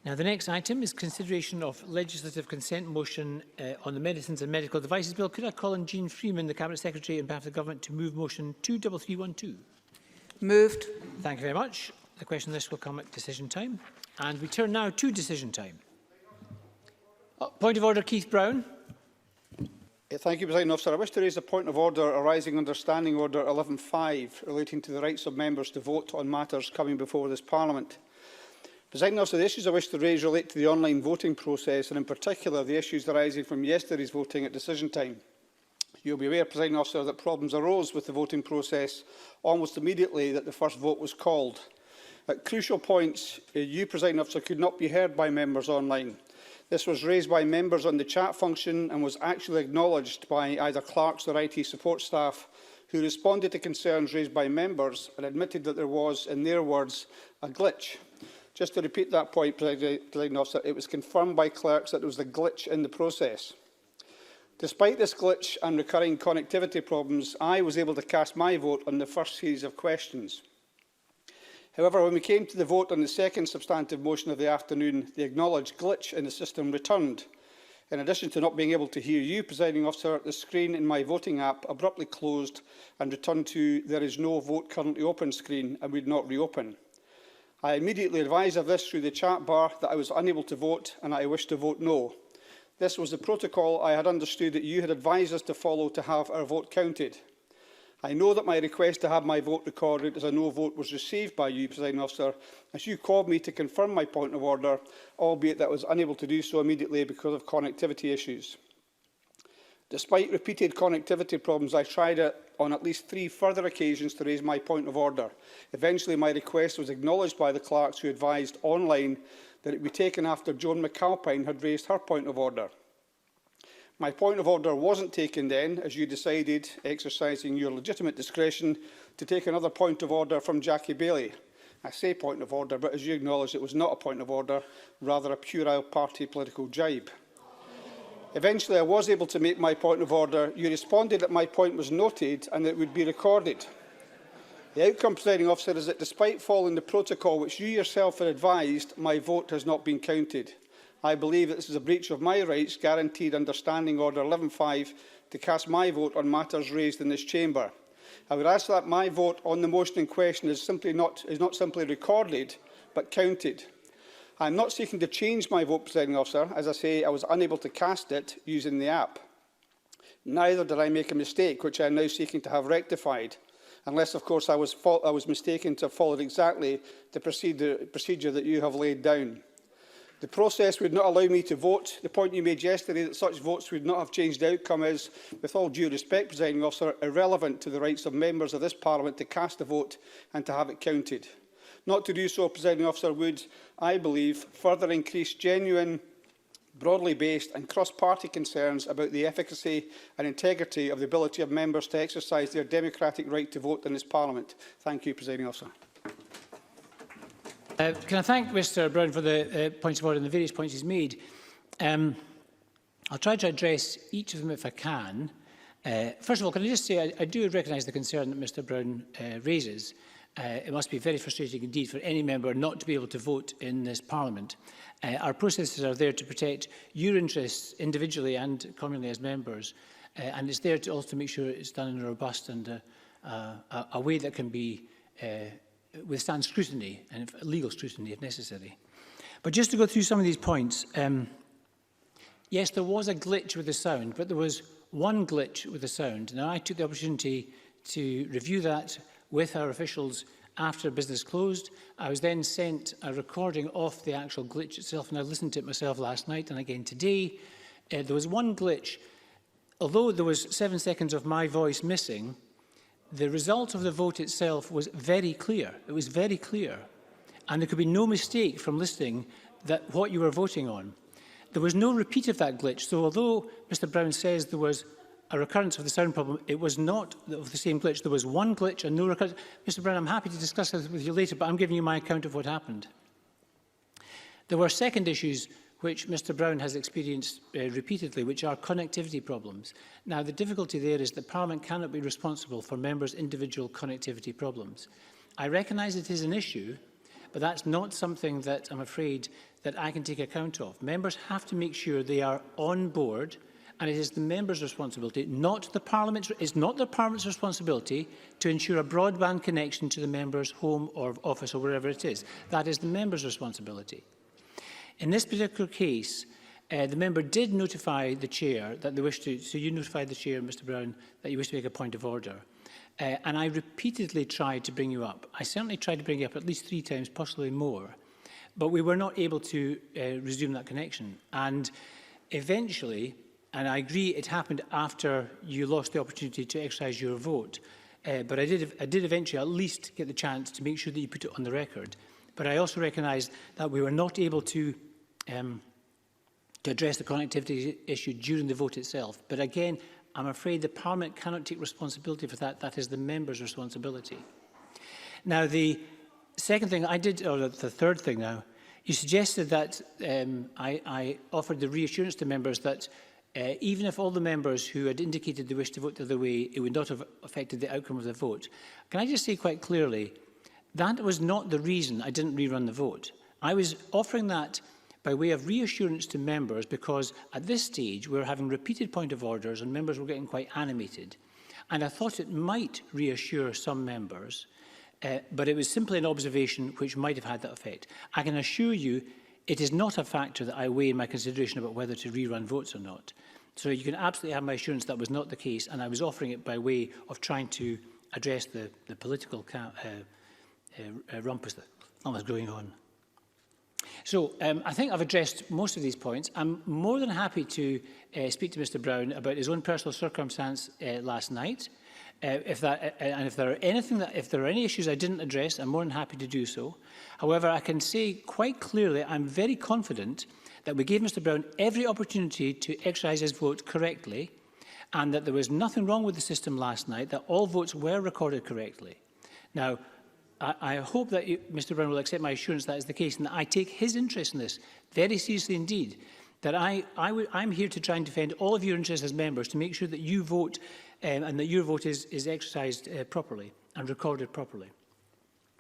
Now, the next item is consideration of legislative consent motion on the Medicines and Medical Devices Bill. Could I call on Jean Freeman, the Cabinet Secretary, on behalf of the Government, to move motion 23312? Moved. Thank you very much. The question on this will come at decision time. And we turn now to decision time. Point of order, Keith Brown. Thank you, President Officer. I wish to raise a point of order arising under Standing Order 11.5 relating to the rights of members to vote on matters coming before this Parliament. President Officer, the issues I wish to raise relate to the online voting process and in particular the issues arising from yesterday's voting at decision time. You will be aware, President Officer, that problems arose with the voting process almost immediately that the first vote was called. At crucial points, you, President Officer, could not be heard by members online. This was raised by members on the chat function and was actually acknowledged by either clerks or IT support staff who responded to concerns raised by members and admitted that there was, in their words, a glitch. Just to repeat that point, Presiding Officer, it was confirmed by clerks that there was a glitch in the process. Despite this glitch and recurring connectivity problems, I was able to cast my vote on the first series of questions. However, when we came to the vote on the second substantive motion of the afternoon, the acknowledged glitch in the system returned. In addition to not being able to hear you, Presiding Officer, the screen in my voting app abruptly closed and returned to "There is no vote currently open" screen and would not reopen. I immediately advised of this through the chat bar that I was unable to vote and I wished to vote no. This was the protocol I had understood that you had advised us to follow to have our vote counted. I know that my request to have my vote recorded as a no vote was received by you, Presiding Officer, as you called me to confirm my point of order, albeit that I was unable to do so immediately because of connectivity issues. Despite repeated connectivity problems, I tried on at least 3 further occasions to raise my point of order. Eventually, my request was acknowledged by the clerks who advised online that it would be taken after Joan McAlpine had raised her point of order. My point of order wasn't taken then, as you decided, exercising your legitimate discretion, to take another point of order from Jackie Bailey. I say point of order, but as you acknowledged, it was not a point of order, rather a puerile party political jibe. Eventually, I was able to make my point of order. You responded that my point was noted and that it would be recorded. The outcome, Presiding Officer, is that despite following the protocol which you yourself had advised, my vote has not been counted. I believe that this is a breach of my rights guaranteed under Standing Order 11.5 to cast my vote on matters raised in this chamber. I would ask that my vote on the motion in question is not simply recorded, but counted. I am not seeking to change my vote, Presiding Officer. As I say, I was unable to cast it using the app. Neither did I make a mistake, which I am now seeking to have rectified, unless, of course, I was mistaken to have followed exactly the procedure that you have laid down. The process would not allow me to vote. The point you made yesterday that such votes would not have changed the outcome is, with all due respect, Presiding Officer, irrelevant to the rights of members of this Parliament to cast a vote and to have it counted. Not to do so, Presiding Officer, would, I believe, further increase genuine, broadly based and cross-party concerns about the efficacy and integrity of the ability of members to exercise their democratic right to vote in this Parliament. Thank you, Presiding Officer. Can I thank Mr Brown for the points of order and the various points he's made. I'll try to address each of them if I can. First of all, can I just say I do recognise the concern that Mr Brown raises. It must be very frustrating indeed for any member not to be able to vote in this Parliament. Our processes are there to protect your interests individually and communally as members, and it's there to also make sure it's done in a robust and a way that can be withstand scrutiny, and legal scrutiny if necessary. But just to go through some of these points, yes, there was a glitch with the sound, but there was one glitch with the sound. Now, I took the opportunity to review that with our officials after business closed. I was then sent a recording of the actual glitch itself, and I listened to it myself last night and again today. There was one glitch. Although there was 7 seconds of my voice missing, the result of the vote itself was very clear. It was very clear. And there could be no mistake from listening that what you were voting on. There was no repeat of that glitch. So although Mr Brown says there was a recurrence of the sound problem, it was not of the same glitch. There was one glitch and no recurrence. Mr Brown, I'm happy to discuss this with you later, but I'm giving you my account of what happened. There were second issues which Mr Brown has experienced repeatedly, which are connectivity problems. Now, the difficulty there is that Parliament cannot be responsible for members' individual connectivity problems. I recognise it is an issue, but that's not something that I'm afraid that I can take account of. Members have to make sure they are on board, and it is the members' responsibility, not the Parliament's. It's not the Parliament's responsibility to ensure a broadband connection to the member's home or office or wherever it is. That is the members' responsibility. In this particular case, The member did notify the chair that they wished to, so you notified the chair, Mr Brown, that you wish to make a point of order. And I repeatedly tried to bring you up. I certainly tried to bring you up at least 3 times, possibly more. But we were not able to resume that connection. And eventually, and I agree it happened after you lost the opportunity to exercise your vote, but I did eventually at least get the chance to make sure that you put it on the record. But I also recognise that we were not able to address the connectivity issue during the vote itself. But again, I'm afraid the Parliament cannot take responsibility for that. That is the member's responsibility. Now, the second thing I did, or the third thing now, you suggested that I offered the reassurance to members that even if all the members who had indicated they wished to vote the other way, it would not have affected the outcome of the vote. Can I just say quite clearly, that was not the reason I didn't rerun the vote. I was offering that by way of reassurance to members because at this stage we were having repeated point of orders and members were getting quite animated. And I thought it might reassure some members, but it was simply an observation which might have had that effect. I can assure you it is not a factor that I weigh in my consideration about whether to rerun votes or not. So you can absolutely have my assurance that was not the case, and I was offering it by way of trying to address the political rumpus that was going on. So I think I've addressed most of these points. I'm more than happy to speak to Mr Brown about his own personal circumstance last night. If there are any issues I didn't address, I'm more than happy to do so. However, I can say quite clearly I'm very confident that we gave Mr Brown every opportunity to exercise his vote correctly and that there was nothing wrong with the system last night, that all votes were recorded correctly. Now, I hope that Mr Brown will accept my assurance that is the case and that I take his interest in this very seriously indeed, that I'm here to try and defend all of your interests as members to make sure that you vote and that your vote is exercised properly and recorded properly.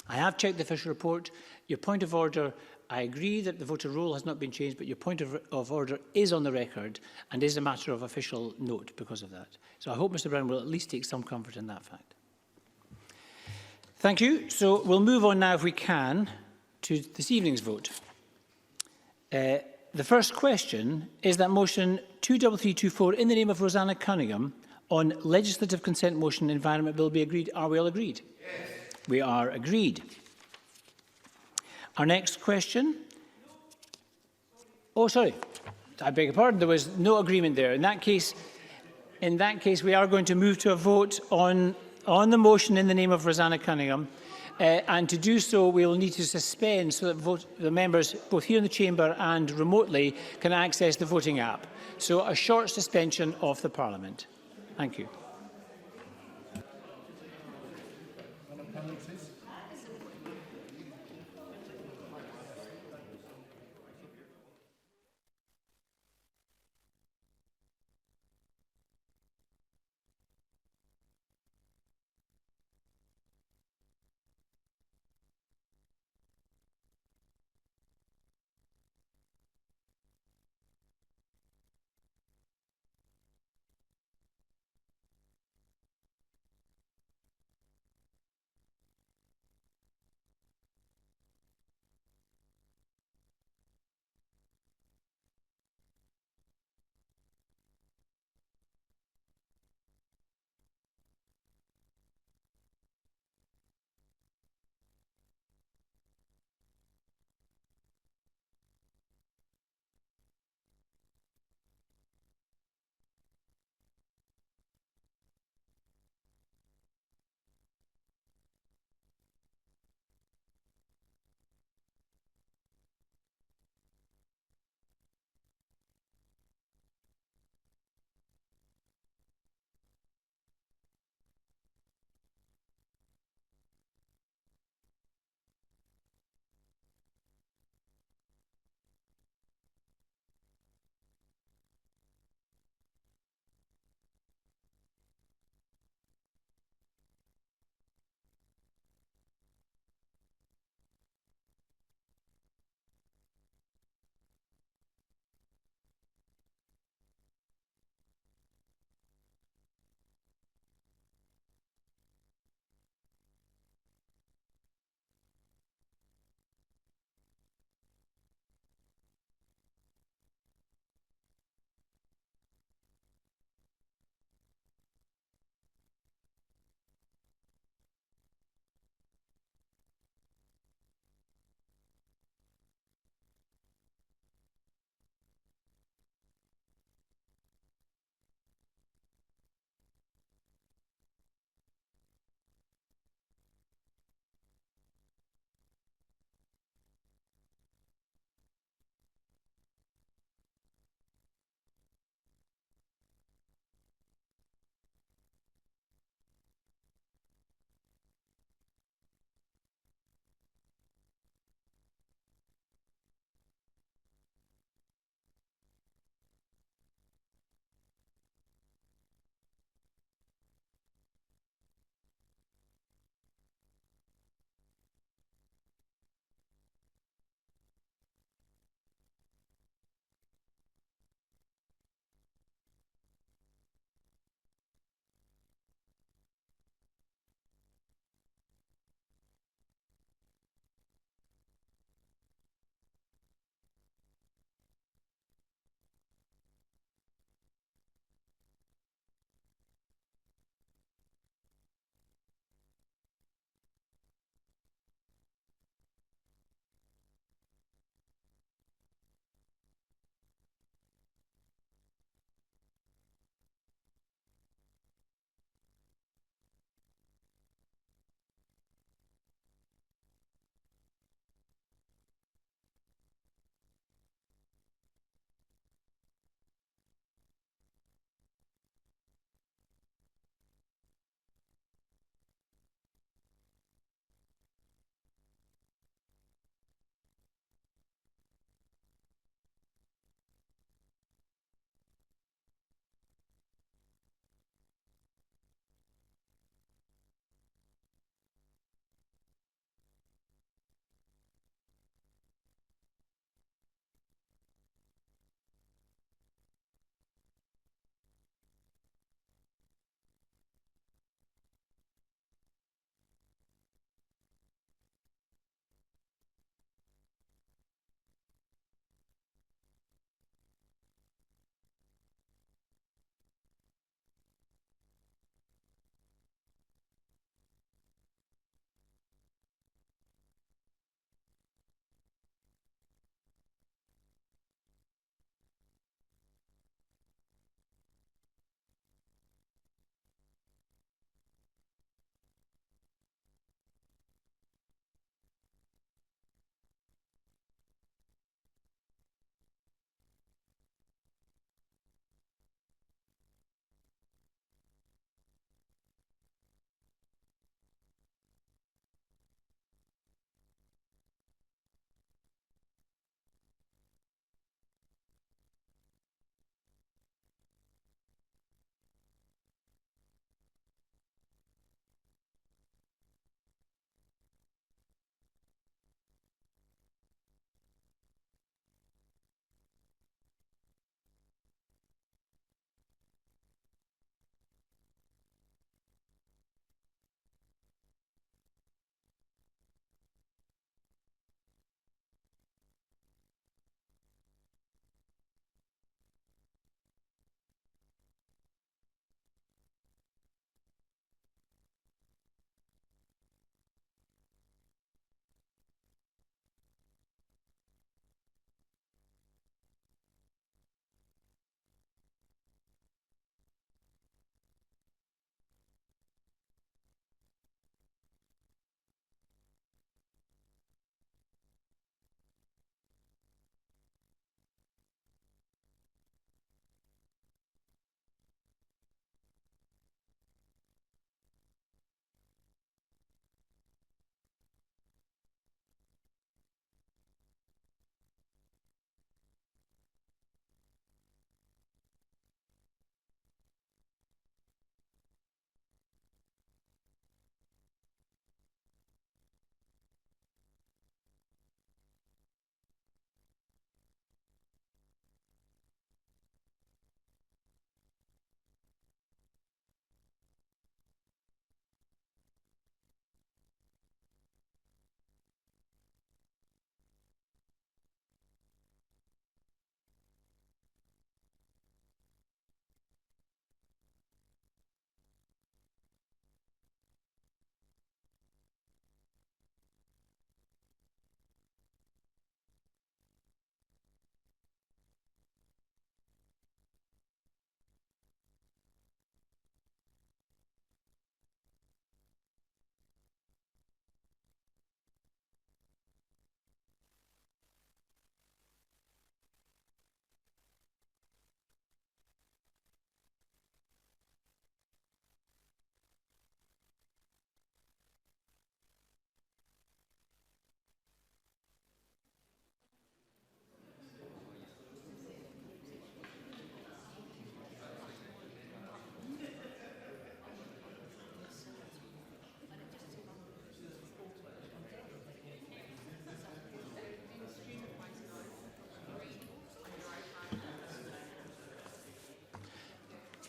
I have checked the official report. Your point of order, I agree that the voter roll has not been changed, but your point of order is on the record and is a matter of official note because of that. So I hope Mr Brown will at least take some comfort in that fact. Thank you. So we'll move on now, if we can, to this evening's vote. The first question is that motion 23324 in the name of Rosanna Cunningham on legislative consent motion Environment Bill be agreed. Are we all agreed? Yes. We are agreed. Our next question. Oh, sorry. I beg your pardon. There was no agreement there. In that case, we are going to move to a vote on the motion in the name of Rosanna Cunningham. And to do so, we will need to suspend so that the members, both here in the chamber and remotely, can access the voting app. So a short suspension of the Parliament. Thank you.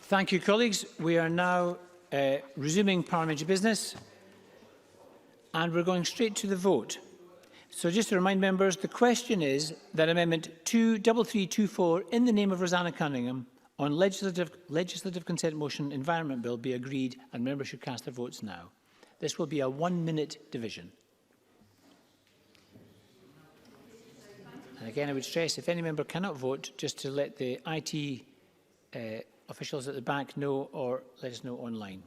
Thank you, colleagues. We are now resuming parliamentary business, and we're going straight to the vote. So just to remind members, the question is that Amendment 23324 in the name of Rosanna Cunningham on legislative consent motion Environment Bill be agreed, and members should cast their votes now. This will be a 1-minute division. And again, I would stress, if any member cannot vote, just to let the IT officials at the back know, or let us know online.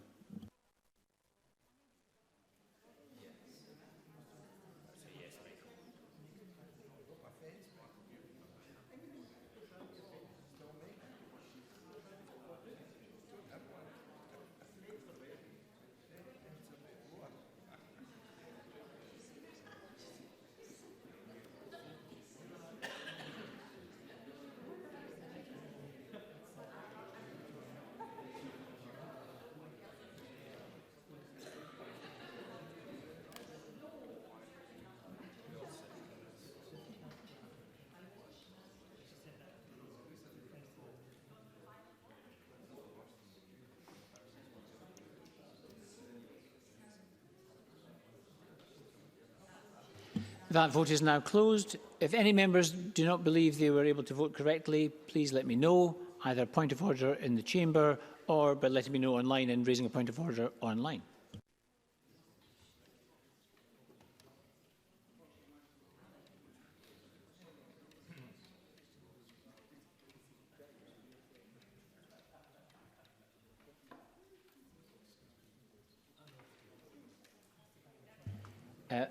That vote is now closed. If any members do not believe they were able to vote correctly, please let me know, either point of order in the chamber or by letting me know online and raising a point of order online.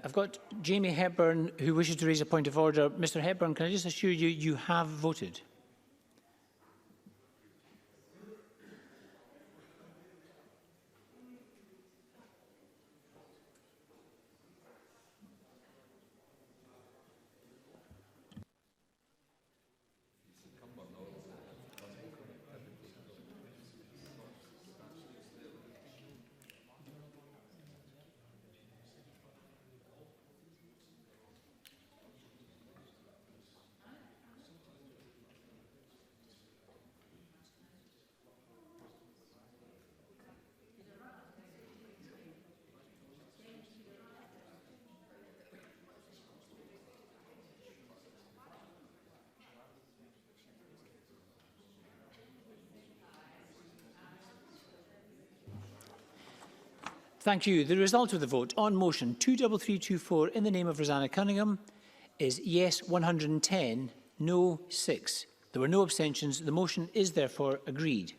I've got Jamie Hepburn who wishes to raise a point of order. Mr Hepburn, can I just assure you, you have voted? Thank you. The result of the vote on motion 23324 in the name of Rosanna Cunningham is yes 110, no 6. There were no abstentions. The motion is therefore agreed.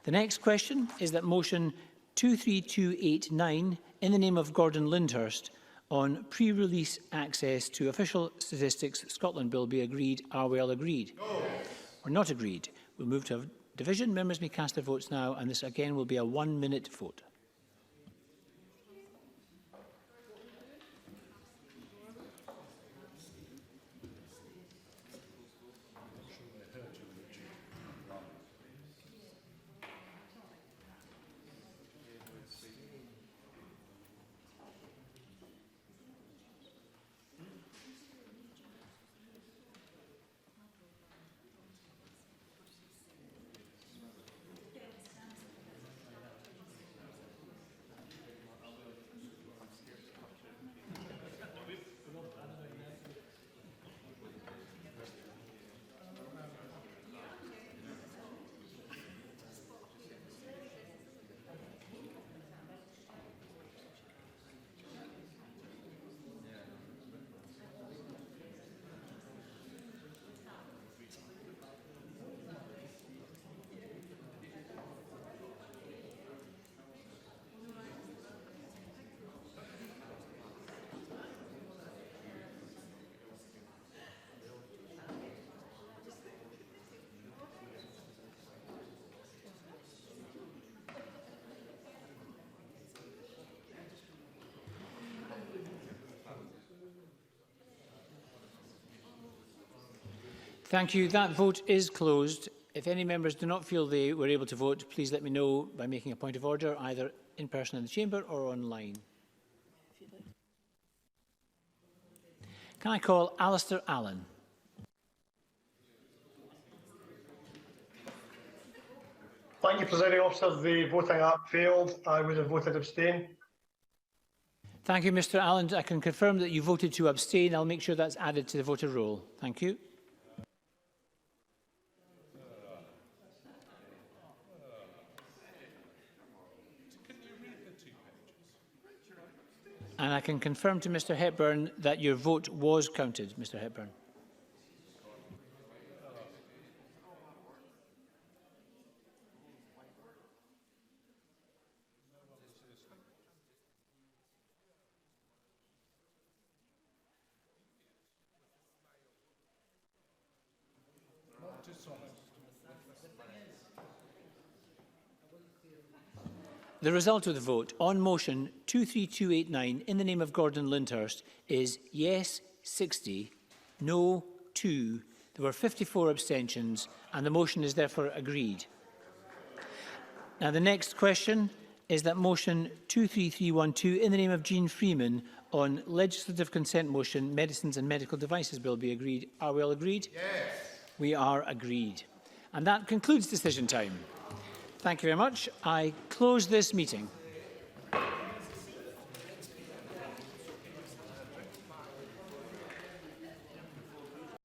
The next question is that motion 23289 in the name of Gordon Lyndhurst on pre-release access to official statistics Scotland Bill be agreed. Are we all agreed? No. We're not agreed. We'll move to division. Members may cast their votes now, and this again will be a 1-minute vote. Thank you. That vote is closed. If any members do not feel they were able to vote, please let me know by making a point of order, either in person in the chamber or online. Can I call Alistair Allen? Presiding Officer. The voting app failed. I would have voted abstain. Thank you, Mr Allen. I can confirm that you voted to abstain. I'll make sure that's added to the voter roll. Thank you. And I can confirm to Mr Hepburn that your vote was counted, Mr Hepburn. The result of the vote on motion 23289 in the name of Gordon Lyndhurst is yes 60, no 2. There were 54 abstentions and the motion is therefore agreed. Now the next question is that motion 23312 in the name of Jean Freeman on legislative consent motion Medicines and Medical Devices Bill be agreed. Are we all agreed? Yes. We are agreed. And that concludes decision time. Thank you very much. I close this meeting.